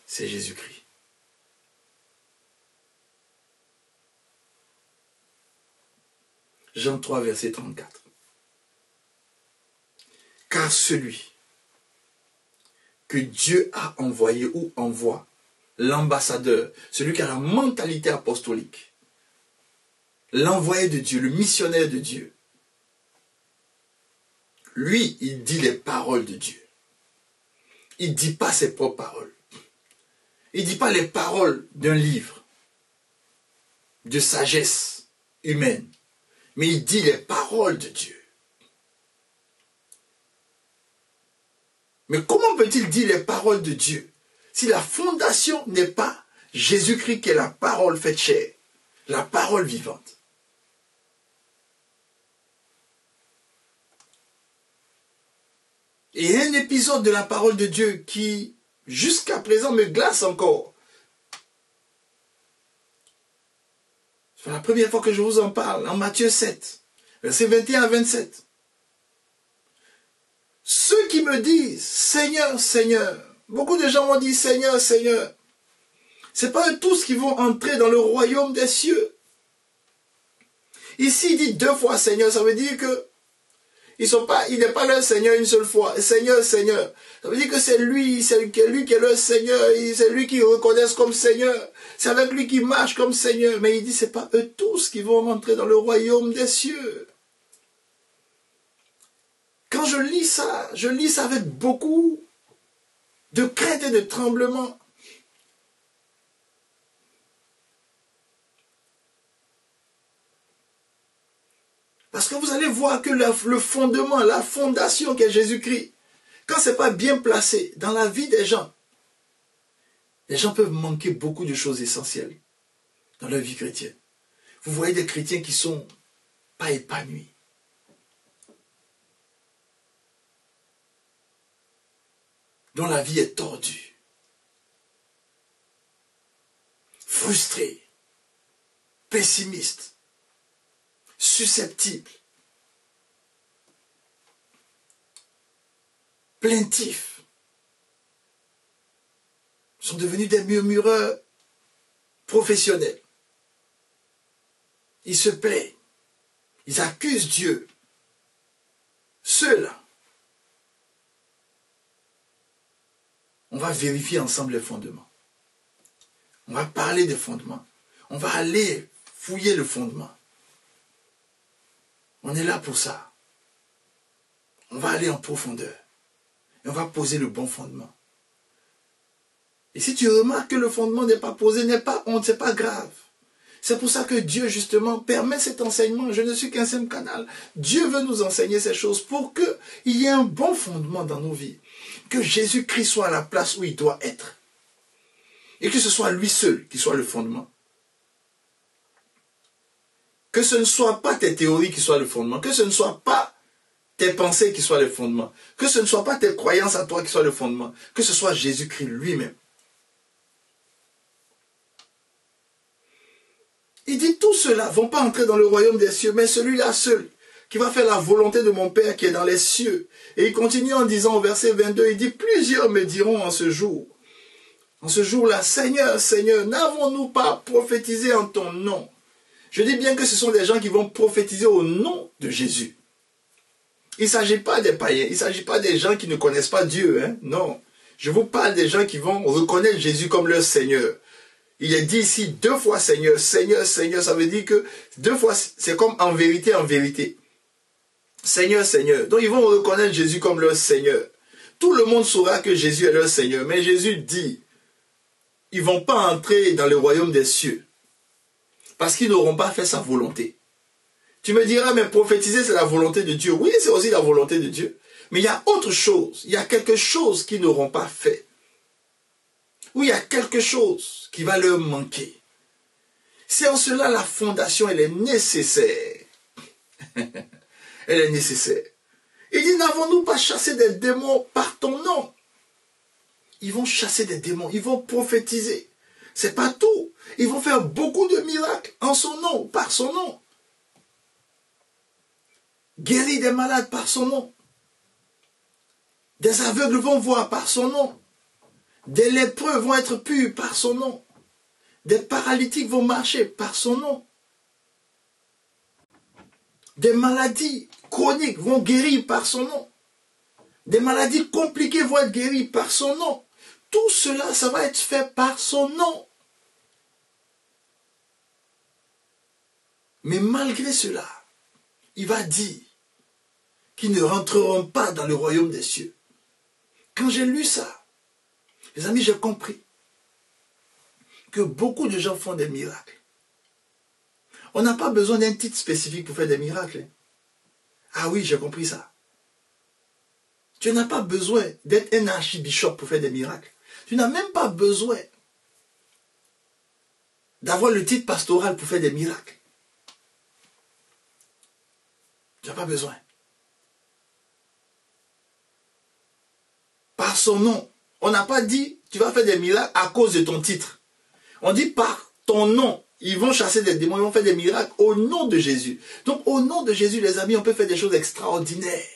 c'est Jésus-Christ. Jean 3, verset 34. Car celui que Dieu a envoyé ou envoie, l'ambassadeur, celui qui a la mentalité apostolique, l'envoyé de Dieu, le missionnaire de Dieu, lui, il dit les paroles de Dieu. Il ne dit pas ses propres paroles. Il ne dit pas les paroles d'un livre de sagesse humaine, mais il dit les paroles de Dieu. Mais comment peut-il dire les paroles de Dieu si la fondation n'est pas Jésus-Christ qui est la parole faite chair, la parole vivante? Et un épisode de la parole de Dieu qui, jusqu'à présent, me glace encore. C'est la première fois que je vous en parle, en Matthieu 7, versets 21 à 27. Ceux qui me disent, Seigneur, Seigneur, beaucoup de gens m'ont dit, Seigneur, Seigneur. Ce n'est pas eux tous qui vont entrer dans le royaume des cieux. Ici, il dit 2 fois Seigneur, ça veut dire que il n'est pas leur Seigneur une seule fois. Seigneur, Seigneur. Ça veut dire que c'est lui qui est leur Seigneur. C'est lui qu'ils reconnaissent comme Seigneur. C'est avec lui qu'ils marchent comme Seigneur. Mais il dit, ce n'est pas eux tous qui vont rentrer dans le royaume des cieux. Quand je lis ça avec beaucoup de crainte et de tremblement. Parce que vous allez voir que le fondement, la fondation qu'est Jésus-Christ, quand ce n'est pas bien placé dans la vie des gens, les gens peuvent manquer beaucoup de choses essentielles dans leur vie chrétienne. Vous voyez des chrétiens qui ne sont pas épanouis. Dont la vie est tordue. Frustrés. Pessimistes. Susceptibles, plaintifs, sont devenus des murmureurs professionnels. Ils se plaignent, ils accusent Dieu. Ceux-là, on va vérifier ensemble les fondements. On va parler des fondements. On va aller fouiller le fondement. On est là pour ça. On va aller en profondeur. Et on va poser le bon fondement. Et si tu remarques que le fondement n'est pas posé, n'est pas honte, c'est pas grave. C'est pour ça que Dieu, justement, permet cet enseignement. Je ne suis qu'un simple canal. Dieu veut nous enseigner ces choses pour qu'il y ait un bon fondement dans nos vies. Que Jésus-Christ soit à la place où il doit être. Et que ce soit lui seul qui soit le fondement. Que ce ne soit pas tes théories qui soient le fondement. Que ce ne soit pas tes pensées qui soient le fondement. Que ce ne soit pas tes croyances à toi qui soient le fondement. Que ce soit Jésus-Christ lui-même. Il dit, tous ceux-là ne vont pas entrer dans le royaume des cieux, mais celui-là seul, qui va faire la volonté de mon Père qui est dans les cieux. Et il continue en disant au verset 22, il dit, plusieurs me diront en ce jour-là, Seigneur, Seigneur, n'avons-nous pas prophétisé en ton nom? Je dis bien que ce sont des gens qui vont prophétiser au nom de Jésus. Il ne s'agit pas des païens, il ne s'agit pas des gens qui ne connaissent pas Dieu. Hein? Non, je vous parle des gens qui vont reconnaître Jésus comme leur Seigneur. Il est dit ici 2 fois Seigneur, Seigneur, Seigneur. Ça veut dire que 2 fois, c'est comme en vérité, en vérité. Seigneur, Seigneur. Donc ils vont reconnaître Jésus comme leur Seigneur. Tout le monde saura que Jésus est leur Seigneur. Mais Jésus dit, ils ne vont pas entrer dans le royaume des cieux. Parce qu'ils n'auront pas fait sa volonté. Tu me diras, mais prophétiser, c'est la volonté de Dieu. Oui, c'est aussi la volonté de Dieu. Mais il y a autre chose. Il y a quelque chose qu'ils n'auront pas fait. Ou il y a quelque chose qui va leur manquer. C'est en cela la fondation, elle est nécessaire. Elle est nécessaire. Il dit, n'avons-nous pas chassé des démons par ton nom? Ils vont chasser des démons, ils vont prophétiser. C'est pas tout. Ils vont faire beaucoup de miracles en son nom, par son nom. guérit des malades par son nom. Des aveugles vont voir par son nom. Des lépreux vont être purs par son nom. Des paralytiques vont marcher par son nom. Des maladies chroniques vont guérir par son nom. Des maladies compliquées vont être guéries par son nom. Tout cela, ça va être fait par son nom. Mais malgré cela, il va dire qu'ils ne rentreront pas dans le royaume des cieux. Quand j'ai lu ça, les amis, j'ai compris que beaucoup de gens font des miracles. On n'a pas besoin d'un titre spécifique pour faire des miracles. Ah oui, j'ai compris ça. Tu n'as pas besoin d'être un archibishop pour faire des miracles. Tu n'as même pas besoin d'avoir le titre pastoral pour faire des miracles. Tu n'as pas besoin. Par son nom. On n'a pas dit tu vas faire des miracles à cause de ton titre. On dit par ton nom. Ils vont chasser des démons, ils vont faire des miracles au nom de Jésus. Donc au nom de Jésus, les amis, on peut faire des choses extraordinaires.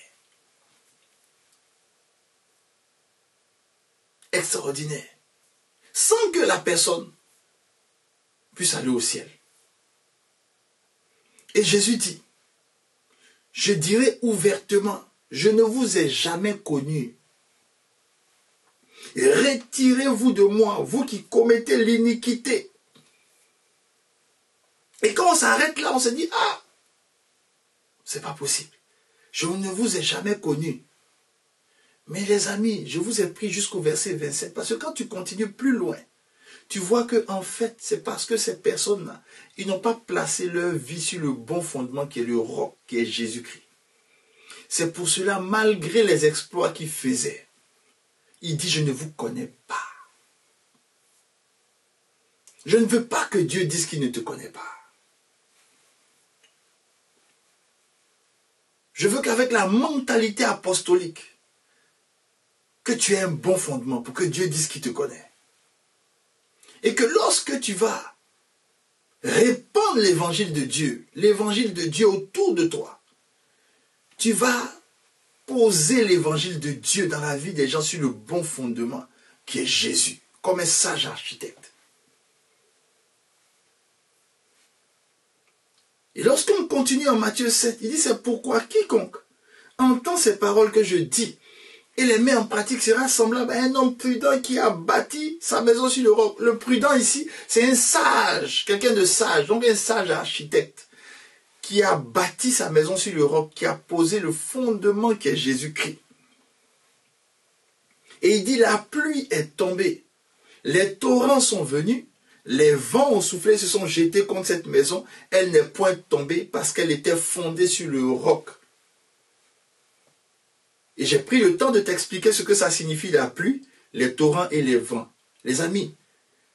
Extraordinaires. Sans que la personne puisse aller au ciel. Et Jésus dit, je dirai ouvertement, je ne vous ai jamais connu. Retirez-vous de moi, vous qui commettez l'iniquité. Et quand on s'arrête là, on se dit, ah, c'est pas possible. Je ne vous ai jamais connu. Mais les amis, je vous ai pris jusqu'au verset 27. Parce que quand tu continues plus loin, tu vois que en fait, c'est parce que ces personnes-là, ils n'ont pas placé leur vie sur le bon fondement qui est le roc, qui est Jésus-Christ. C'est pour cela, malgré les exploits qu'ils faisaient, il dit, je ne vous connais pas. Je ne veux pas que Dieu dise qu'il ne te connaît pas. Je veux qu'avec la mentalité apostolique, que tu aies un bon fondement pour que Dieu dise qu'il te connaît. Et que lorsque tu vas répandre l'évangile de Dieu autour de toi, tu vas poser l'évangile de Dieu dans la vie des gens sur le bon fondement qui est Jésus, comme un sage architecte. Et lorsqu'on continue en Matthieu 7, il dit, c'est pourquoi quiconque entend ces paroles que je dis et les met en pratique sera semblable à un homme prudent qui a bâti sa maison sur le roc. Le prudent ici, c'est un sage, quelqu'un de sage, donc un sage architecte qui a bâti sa maison sur le roc, qui a posé le fondement qui est Jésus-Christ. Et il dit, la pluie est tombée, les torrents sont venus, les vents ont soufflé, se sont jetés contre cette maison. Elle n'est point tombée parce qu'elle était fondée sur le roc. Et j'ai pris le temps de t'expliquer ce que ça signifie la pluie, les torrents et les vents. Les amis,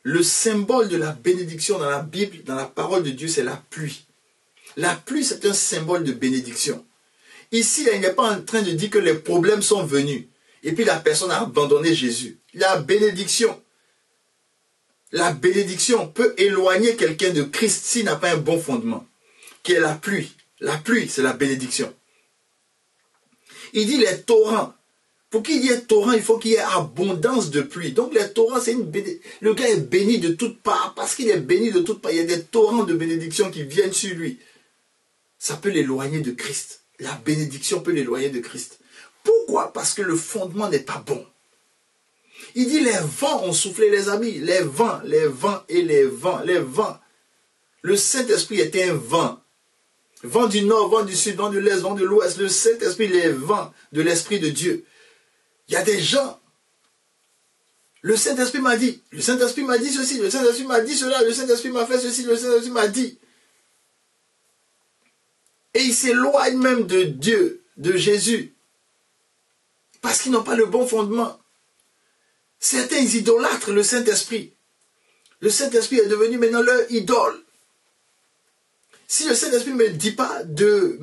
le symbole de la bénédiction dans la Bible, dans la parole de Dieu, c'est la pluie. La pluie, c'est un symbole de bénédiction. Ici, il n'est pas en train de dire que les problèmes sont venus. Et puis la personne a abandonné Jésus. La bénédiction peut éloigner quelqu'un de Christ s'il n'a pas un bon fondement, qui est la pluie. La pluie, c'est la bénédiction. Il dit les torrents. Pour qu'il y ait torrent, il faut qu'il y ait abondance de pluie. Donc les torrents, c'est le gars est béni de toutes parts. Parce qu'il est béni de toutes parts, il y a des torrents de bénédiction qui viennent sur lui. Ça peut l'éloigner de Christ. La bénédiction peut l'éloigner de Christ. Pourquoi? Parce que le fondement n'est pas bon. Il dit les vents ont soufflé, les amis. Les vents et les vents. Les vents. Le Saint-Esprit était un vent. Vent du nord, vent du sud, vent de l'est, vent de l'ouest. Le Saint-Esprit, les vents de l'Esprit de Dieu. Il y a des gens. Le Saint-Esprit m'a dit. Le Saint-Esprit m'a dit ceci. Le Saint-Esprit m'a dit cela. Le Saint-Esprit m'a fait ceci. Le Saint-Esprit m'a dit. Et ils s'éloignent même de Dieu, de Jésus. Parce qu'ils n'ont pas le bon fondement. Certains idolâtrent le Saint-Esprit. Le Saint-Esprit est devenu maintenant leur idole. Si le Saint-Esprit ne me dit pas de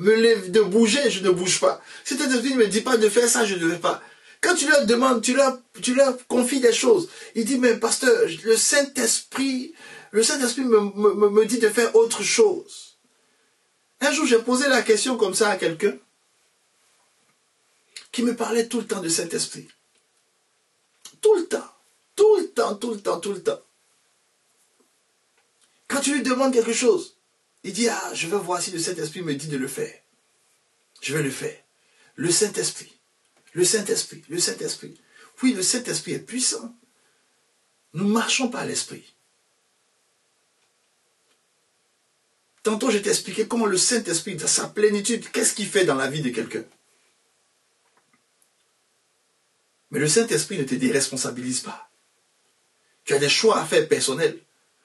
bouger, je ne bouge pas. Si le Saint-Esprit ne me dit pas de faire ça, je ne le fais pas. Quand tu leur demandes, tu leur confies des choses. Il dit, mais pasteur, le Saint-Esprit me dit de faire autre chose. Un jour, j'ai posé la question comme ça à quelqu'un. qui me parlait tout le temps de Saint-Esprit. Tout le temps. Tout le temps, tout le temps, tout le temps. Quand tu lui demandes quelque chose, il dit, ah, je vais voir si le Saint-Esprit me dit de le faire. Je vais le faire. Le Saint-Esprit. Le Saint-Esprit. Le Saint-Esprit. Oui, le Saint-Esprit est puissant. Nous marchons par l'Esprit. Tantôt, je t'ai expliqué comment le Saint-Esprit, dans sa plénitude, qu'est-ce qu'il fait dans la vie de quelqu'un. Mais le Saint-Esprit ne te déresponsabilise pas. Tu as des choix à faire personnels.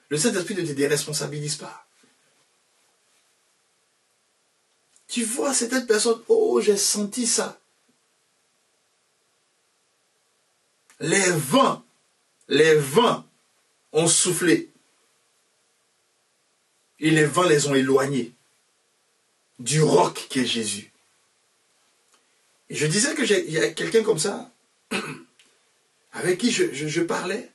Le Saint-Esprit ne te déresponsabilise pas. Tu vois, cette personne, oh, j'ai senti ça. Les vents ont soufflé. Et les vents les ont éloignés du roc qui est Jésus. Et je disais que il y a quelqu'un comme ça, avec qui je parlais.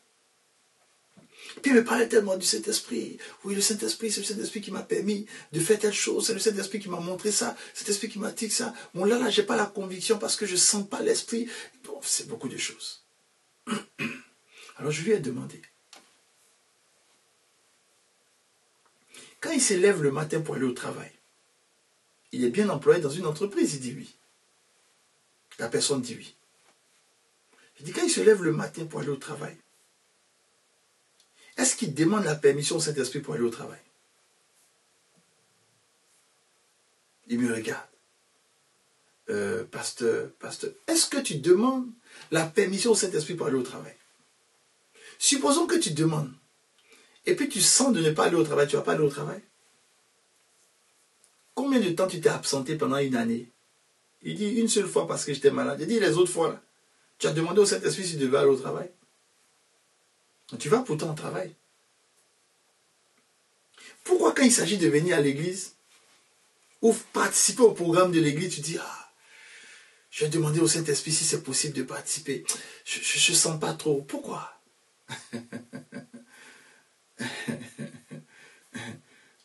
Puis il me parlait tellement du Saint-Esprit. Oui, le Saint-Esprit, c'est le Saint-Esprit qui m'a permis de faire telle chose. C'est le Saint-Esprit qui m'a montré ça. C'est l'Esprit qui m'a dit ça. Bon, là, j'ai pas la conviction parce que je sens pas l'Esprit. Bon, c'est beaucoup de choses. Alors je lui ai demandé. Quand il se lève le matin pour aller au travail, il est bien employé dans une entreprise, il dit oui. La personne dit oui. Je dis, quand il se lève le matin pour aller au travail, est-ce qu'il demande la permission au Saint-Esprit pour aller au travail? Il me regarde. Pasteur, est-ce que tu demandes la permission au Saint-Esprit pour aller au travail? Supposons que tu demandes, et puis tu sens de ne pas aller au travail, tu ne vas pas aller au travail. Combien de temps tu t'es absenté pendant une année? Il dit, une seule fois parce que j'étais malade. Il dit, les autres fois, là, tu as demandé au Saint-Esprit si tu devais aller au travail. Tu vas pourtant au travail. Pourquoi quand il s'agit de venir à l'église, ou participer au programme de l'église, tu dis, ah, je vais demander au Saint-Esprit si c'est possible de participer. Je ne sens pas trop. Pourquoi?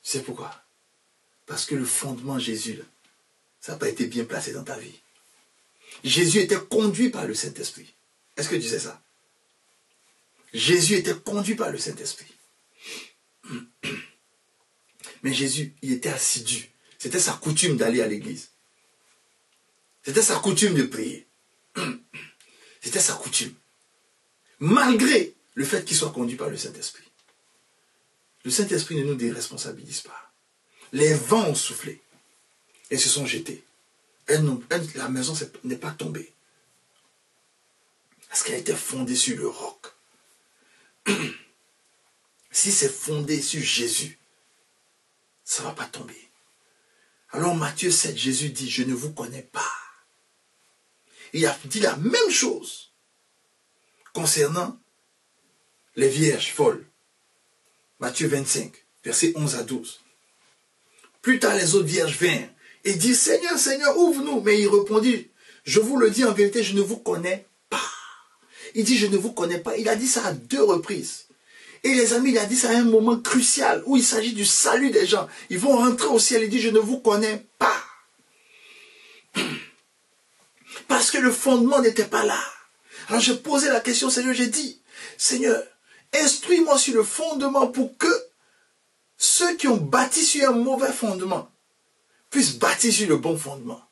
C'est pourquoi? Parce que le fondement Jésus, là, ça n'a pas été bien placé dans ta vie. Jésus était conduit par le Saint-Esprit. Est-ce que tu sais ça? Jésus était conduit par le Saint-Esprit. Mais Jésus, il était assidu. C'était sa coutume d'aller à l'église. C'était sa coutume de prier. C'était sa coutume. Malgré le fait qu'il soit conduit par le Saint-Esprit. Le Saint-Esprit ne nous déresponsabilise pas. Les vents ont soufflé et se sont jetés. La maison n'est pas tombée. Parce qu'elle était fondée sur le roc. Si c'est fondé sur Jésus, ça ne va pas tomber. Alors Matthieu 7, Jésus dit, je ne vous connais pas. Il a dit la même chose concernant les vierges folles. Matthieu 25, versets 11 à 12. Plus tard, les autres vierges vinrent et disent, Seigneur, Seigneur, ouvre-nous. Mais il répondit, je vous le dis en vérité, je ne vous connais pas. Il dit, je ne vous connais pas. Il a dit ça à 2 reprises. Et les amis, il a dit ça à un moment crucial où il s'agit du salut des gens. Ils vont rentrer au ciel. Il dit, je ne vous connais pas. Parce que le fondement n'était pas là. Alors j'ai posé la question, Seigneur, j'ai dit, Seigneur, instruis-moi sur le fondement pour que ceux qui ont bâti sur un mauvais fondement puissent bâtir sur le bon fondement.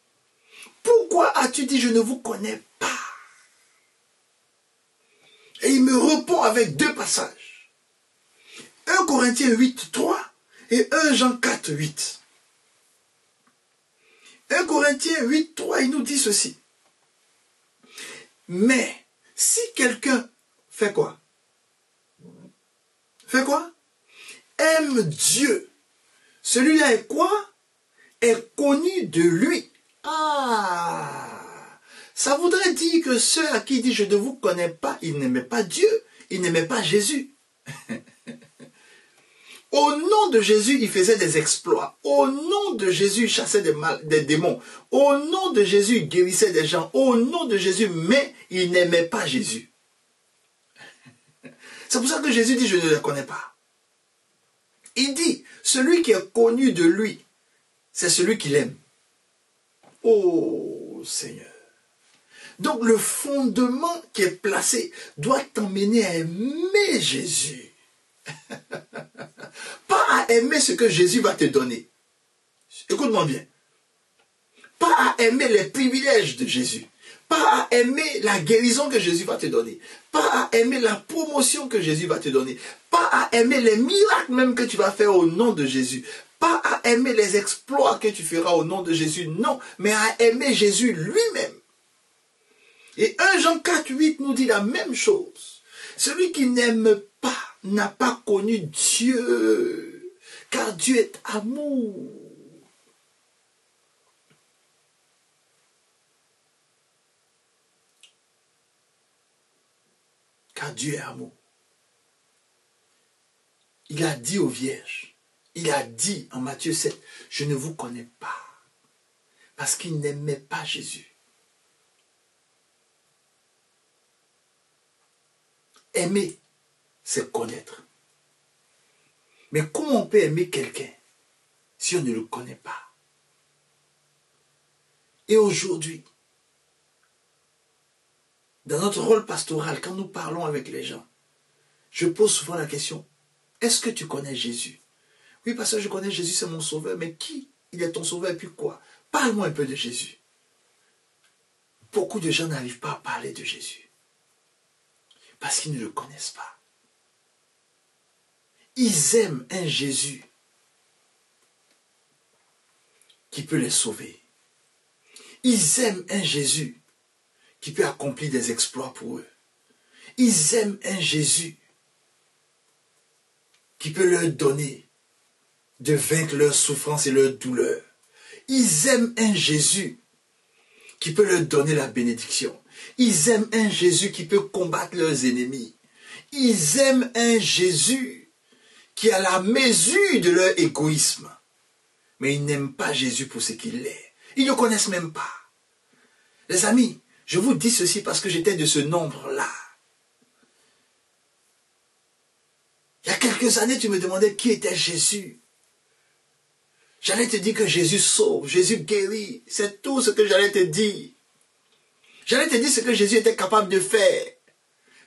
Pourquoi as-tu dit, je ne vous connais pas? Et il me répond avec 2 passages. 1 Corinthiens 8, 3 et 1 Jean 4, 8. 1 Corinthiens 8, 3, il nous dit ceci. Mais si quelqu'un fait quoi? Fait quoi? Aime Dieu. Celui-là est quoi? Est connu de lui. Ah! Ça voudrait dire que ceux à qui il dit je ne vous connais pas, ils n'aimaient pas Dieu, ils n'aimaient pas Jésus. Au nom de Jésus, il faisait des exploits. Au nom de Jésus, il chassait des démons. Au nom de Jésus, il guérissait des gens. Au nom de Jésus, mais il n'aimait pas Jésus. C'est pour ça que Jésus dit, je ne le connais pas. Il dit, celui qui est connu de lui, c'est celui qu'il aime. Oh Seigneur. Donc le fondement qui est placé doit t'emmener à aimer Jésus. Pas à aimer ce que Jésus va te donner. Écoute-moi bien. Pas à aimer les privilèges de Jésus. Pas à aimer la guérison que Jésus va te donner. Pas à aimer la promotion que Jésus va te donner. Pas à aimer les miracles même que tu vas faire au nom de Jésus. Pas à aimer les exploits que tu feras au nom de Jésus. Non, mais à aimer Jésus lui-même. Et 1 Jean 4, 8 nous dit la même chose. Celui qui n'aime pas n'a pas connu Dieu, car Dieu est amour. Car Dieu est amour. Il a dit aux vierges, il a dit en Matthieu 7, je ne vous connais pas, parce qu'il n'aimait pas Jésus. Aimer, c'est connaître. Mais comment on peut aimer quelqu'un si on ne le connaît pas? Et aujourd'hui, dans notre rôle pastoral, quand nous parlons avec les gens, je pose souvent la question, est-ce que tu connais Jésus? Oui, parce que je connais Jésus, c'est mon sauveur, mais qui? Il est ton sauveur et puis quoi? Parle-moi un peu de Jésus. Beaucoup de gens n'arrivent pas à parler de Jésus parce qu'ils ne le connaissent pas. Ils aiment un Jésus qui peut les sauver. Ils aiment un Jésus qui peut accomplir des exploits pour eux. Ils aiment un Jésus qui peut leur donner de vaincre leurs souffrances et leurs douleurs. Ils aiment un Jésus qui peut leur donner la bénédiction. Ils aiment un Jésus qui peut combattre leurs ennemis. Ils aiment un Jésus qui a la mesure de leur égoïsme. Mais ils n'aiment pas Jésus pour ce qu'il est. Ils ne le connaissent même pas. Les amis, je vous dis ceci parce que j'étais de ce nombre-là. Il y a quelques années, tu me demandais qui était Jésus. J'allais te dire que Jésus sauve, Jésus guérit. C'est tout ce que j'allais te dire. J'allais te dire ce que Jésus était capable de faire.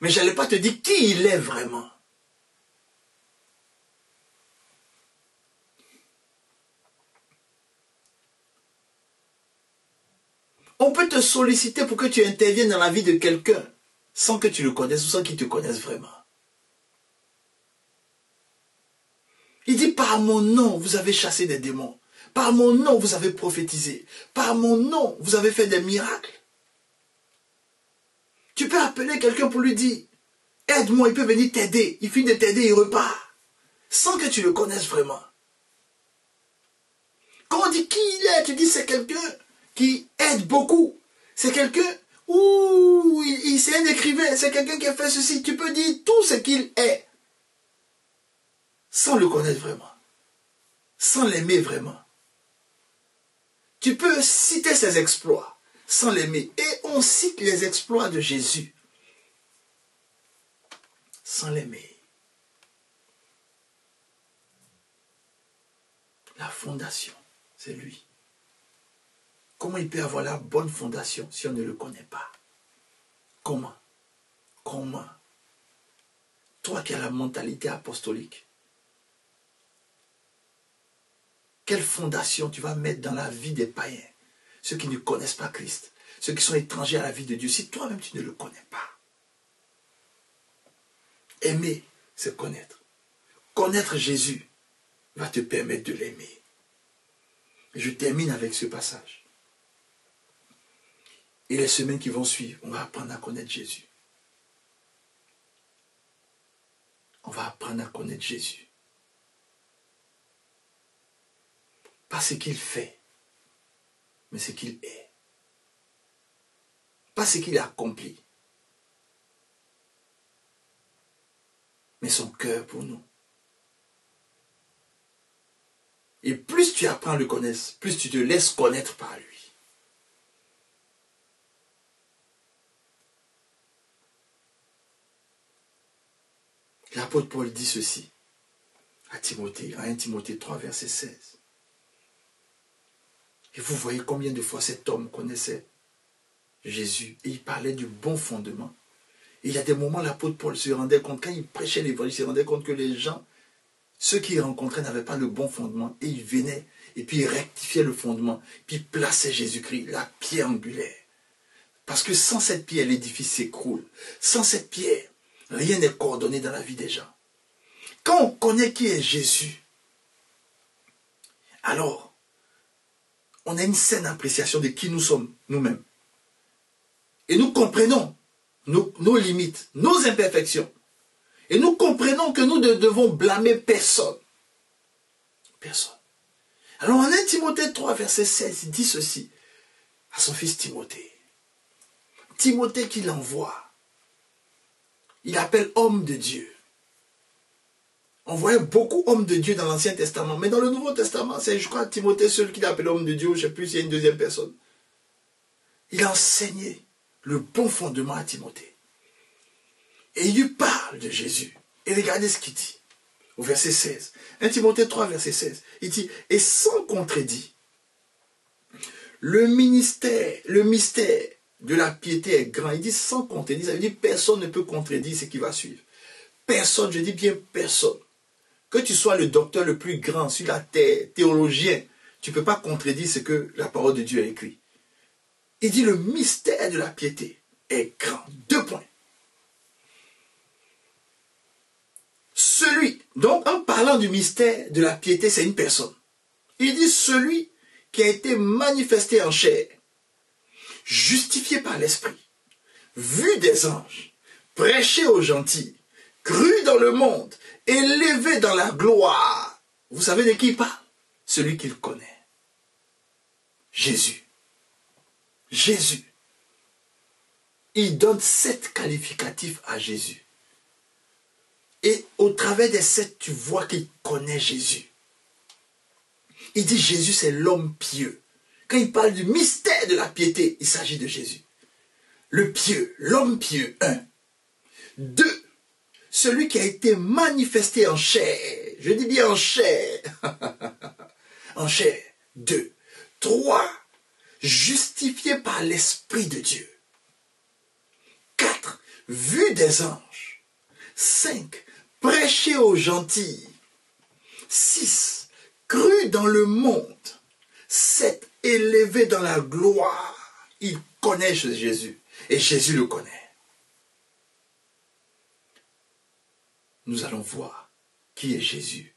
Mais je n'allais pas te dire qui il est vraiment. On peut te solliciter pour que tu interviennes dans la vie de quelqu'un sans que tu le connaisses ou sans qu'il te connaisse vraiment. Il dit, par mon nom, vous avez chassé des démons. Par mon nom, vous avez prophétisé. Par mon nom, vous avez fait des miracles. Tu peux appeler quelqu'un pour lui dire, aide-moi, il peut venir t'aider. Il finit de t'aider, il repart. Sans que tu le connaisses vraiment. Quand on dit qui il est, tu dis c'est quelqu'un qui aide beaucoup. C'est quelqu'un, c'est un écrivain, c'est quelqu'un qui a fait ceci. Tu peux dire tout ce qu'il est. Sans le connaître vraiment. Sans l'aimer vraiment. Tu peux citer ses exploits sans l'aimer. Et on cite les exploits de Jésus sans l'aimer. La fondation, c'est lui. Comment il peut avoir la bonne fondation si on ne le connaît pas? Comment? Comment? Toi qui as la mentalité apostolique, quelle fondation tu vas mettre dans la vie des païens, ceux qui ne connaissent pas Christ, ceux qui sont étrangers à la vie de Dieu, si toi-même tu ne le connais pas? Aimer, c'est connaître. Connaître Jésus va te permettre de l'aimer. Je termine avec ce passage. Et les semaines qui vont suivre, on va apprendre à connaître Jésus. On va apprendre à connaître Jésus. Pas ce qu'il fait, mais ce qu'il est. Pas ce qu'il a accompli, mais son cœur pour nous. Et plus tu apprends à le connaître, plus tu te laisses connaître par lui. L'apôtre Paul dit ceci à Timothée, à 1 Timothée 3, verset 16. Et vous voyez combien de fois cet homme connaissait Jésus et il parlait du bon fondement. Et il y a des moments, l'apôtre Paul se rendait compte, quand il prêchait l'évangile, il se rendait compte que les gens, ceux qu'il rencontrait n'avaient pas le bon fondement. Et il venait, et puis il rectifiait le fondement, puis il plaçait Jésus-Christ, la pierre angulaire. Parce que sans cette pierre, l'édifice s'écroule. Sans cette pierre, rien n'est coordonné dans la vie des gens. Quand on connaît qui est Jésus, alors, on a une saine appréciation de qui nous sommes nous-mêmes. Et nous comprenons nos limites, nos imperfections. Et nous comprenons que nous ne devons blâmer personne. Personne. Alors en 1 Timothée 3, verset 16, il dit ceci à son fils Timothée. Timothée qu'il envoie, il appelle homme de Dieu. On voyait beaucoup hommes de Dieu dans l'Ancien Testament, mais dans le Nouveau Testament, c'est, je crois, Timothée seul qui l'appelle homme de Dieu, je ne sais plus s'il y a une deuxième personne. Il a enseigné le bon fondement à Timothée. Et il lui parle de Jésus. Et regardez ce qu'il dit, au verset 16. 1 Timothée 3, verset 16. Il dit, et sans contredit, le mystère de la piété est grand. Il dit sans contredit, ça veut dire personne ne peut contredire ce qui va suivre. Personne, je dis bien personne. Que tu sois le docteur le plus grand sur la terre, théologien, tu ne peux pas contredire ce que la parole de Dieu a écrit. Il dit le mystère de la piété est grand. 2 points. Celui, donc en parlant du mystère de la piété, c'est une personne. Il dit celui qui a été manifesté en chair, justifié par l'esprit, vu des anges, prêché aux gentils, cru dans le monde, élevé dans la gloire. Vous savez de qui il parle? Celui qu'il connaît. Jésus. Jésus. Il donne 7 qualificatifs à Jésus. Et au travers des 7, tu vois qu'il connaît Jésus. Il dit Jésus, c'est l'homme pieux. Quand il parle du mystère de la piété, il s'agit de Jésus. Le pieux, l'homme pieux, 1. 2. Celui qui a été manifesté en chair. Je dis bien en chair. En chair. 2. 3. Justifié par l'Esprit de Dieu. 4. Vu des anges. 5. Prêché aux gentils. 6. Cru dans le monde. 7. Élevé dans la gloire. Il connaît Jésus. Et Jésus le connaît. Nous allons voir qui est Jésus.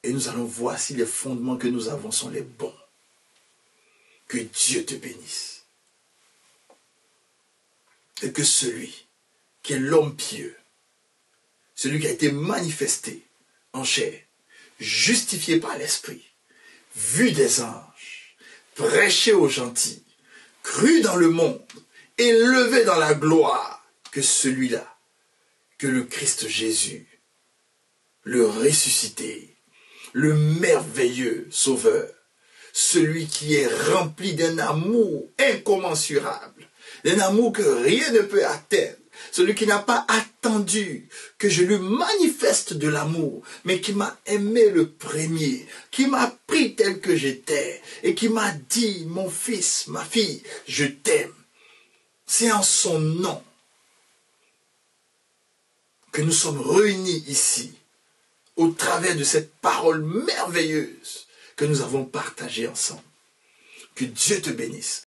Et nous allons voir si les fondements que nous avons sont les bons. Que Dieu te bénisse. Et que celui qui est l'homme pieux, celui qui a été manifesté en chair, justifié par l'Esprit, vu des anges, prêché aux gentils, cru dans le monde, élevé dans la gloire, que celui-là, que le Christ Jésus, le ressuscité, le merveilleux Sauveur, celui qui est rempli d'un amour incommensurable, d'un amour que rien ne peut atteindre, celui qui n'a pas attendu que je lui manifeste de l'amour, mais qui m'a aimé le premier, qui m'a pris tel que j'étais, et qui m'a dit, mon fils, ma fille, je t'aime. C'est en son nom que nous sommes réunis ici, au travers de cette parole merveilleuse que nous avons partagée ensemble. Que Dieu te bénisse.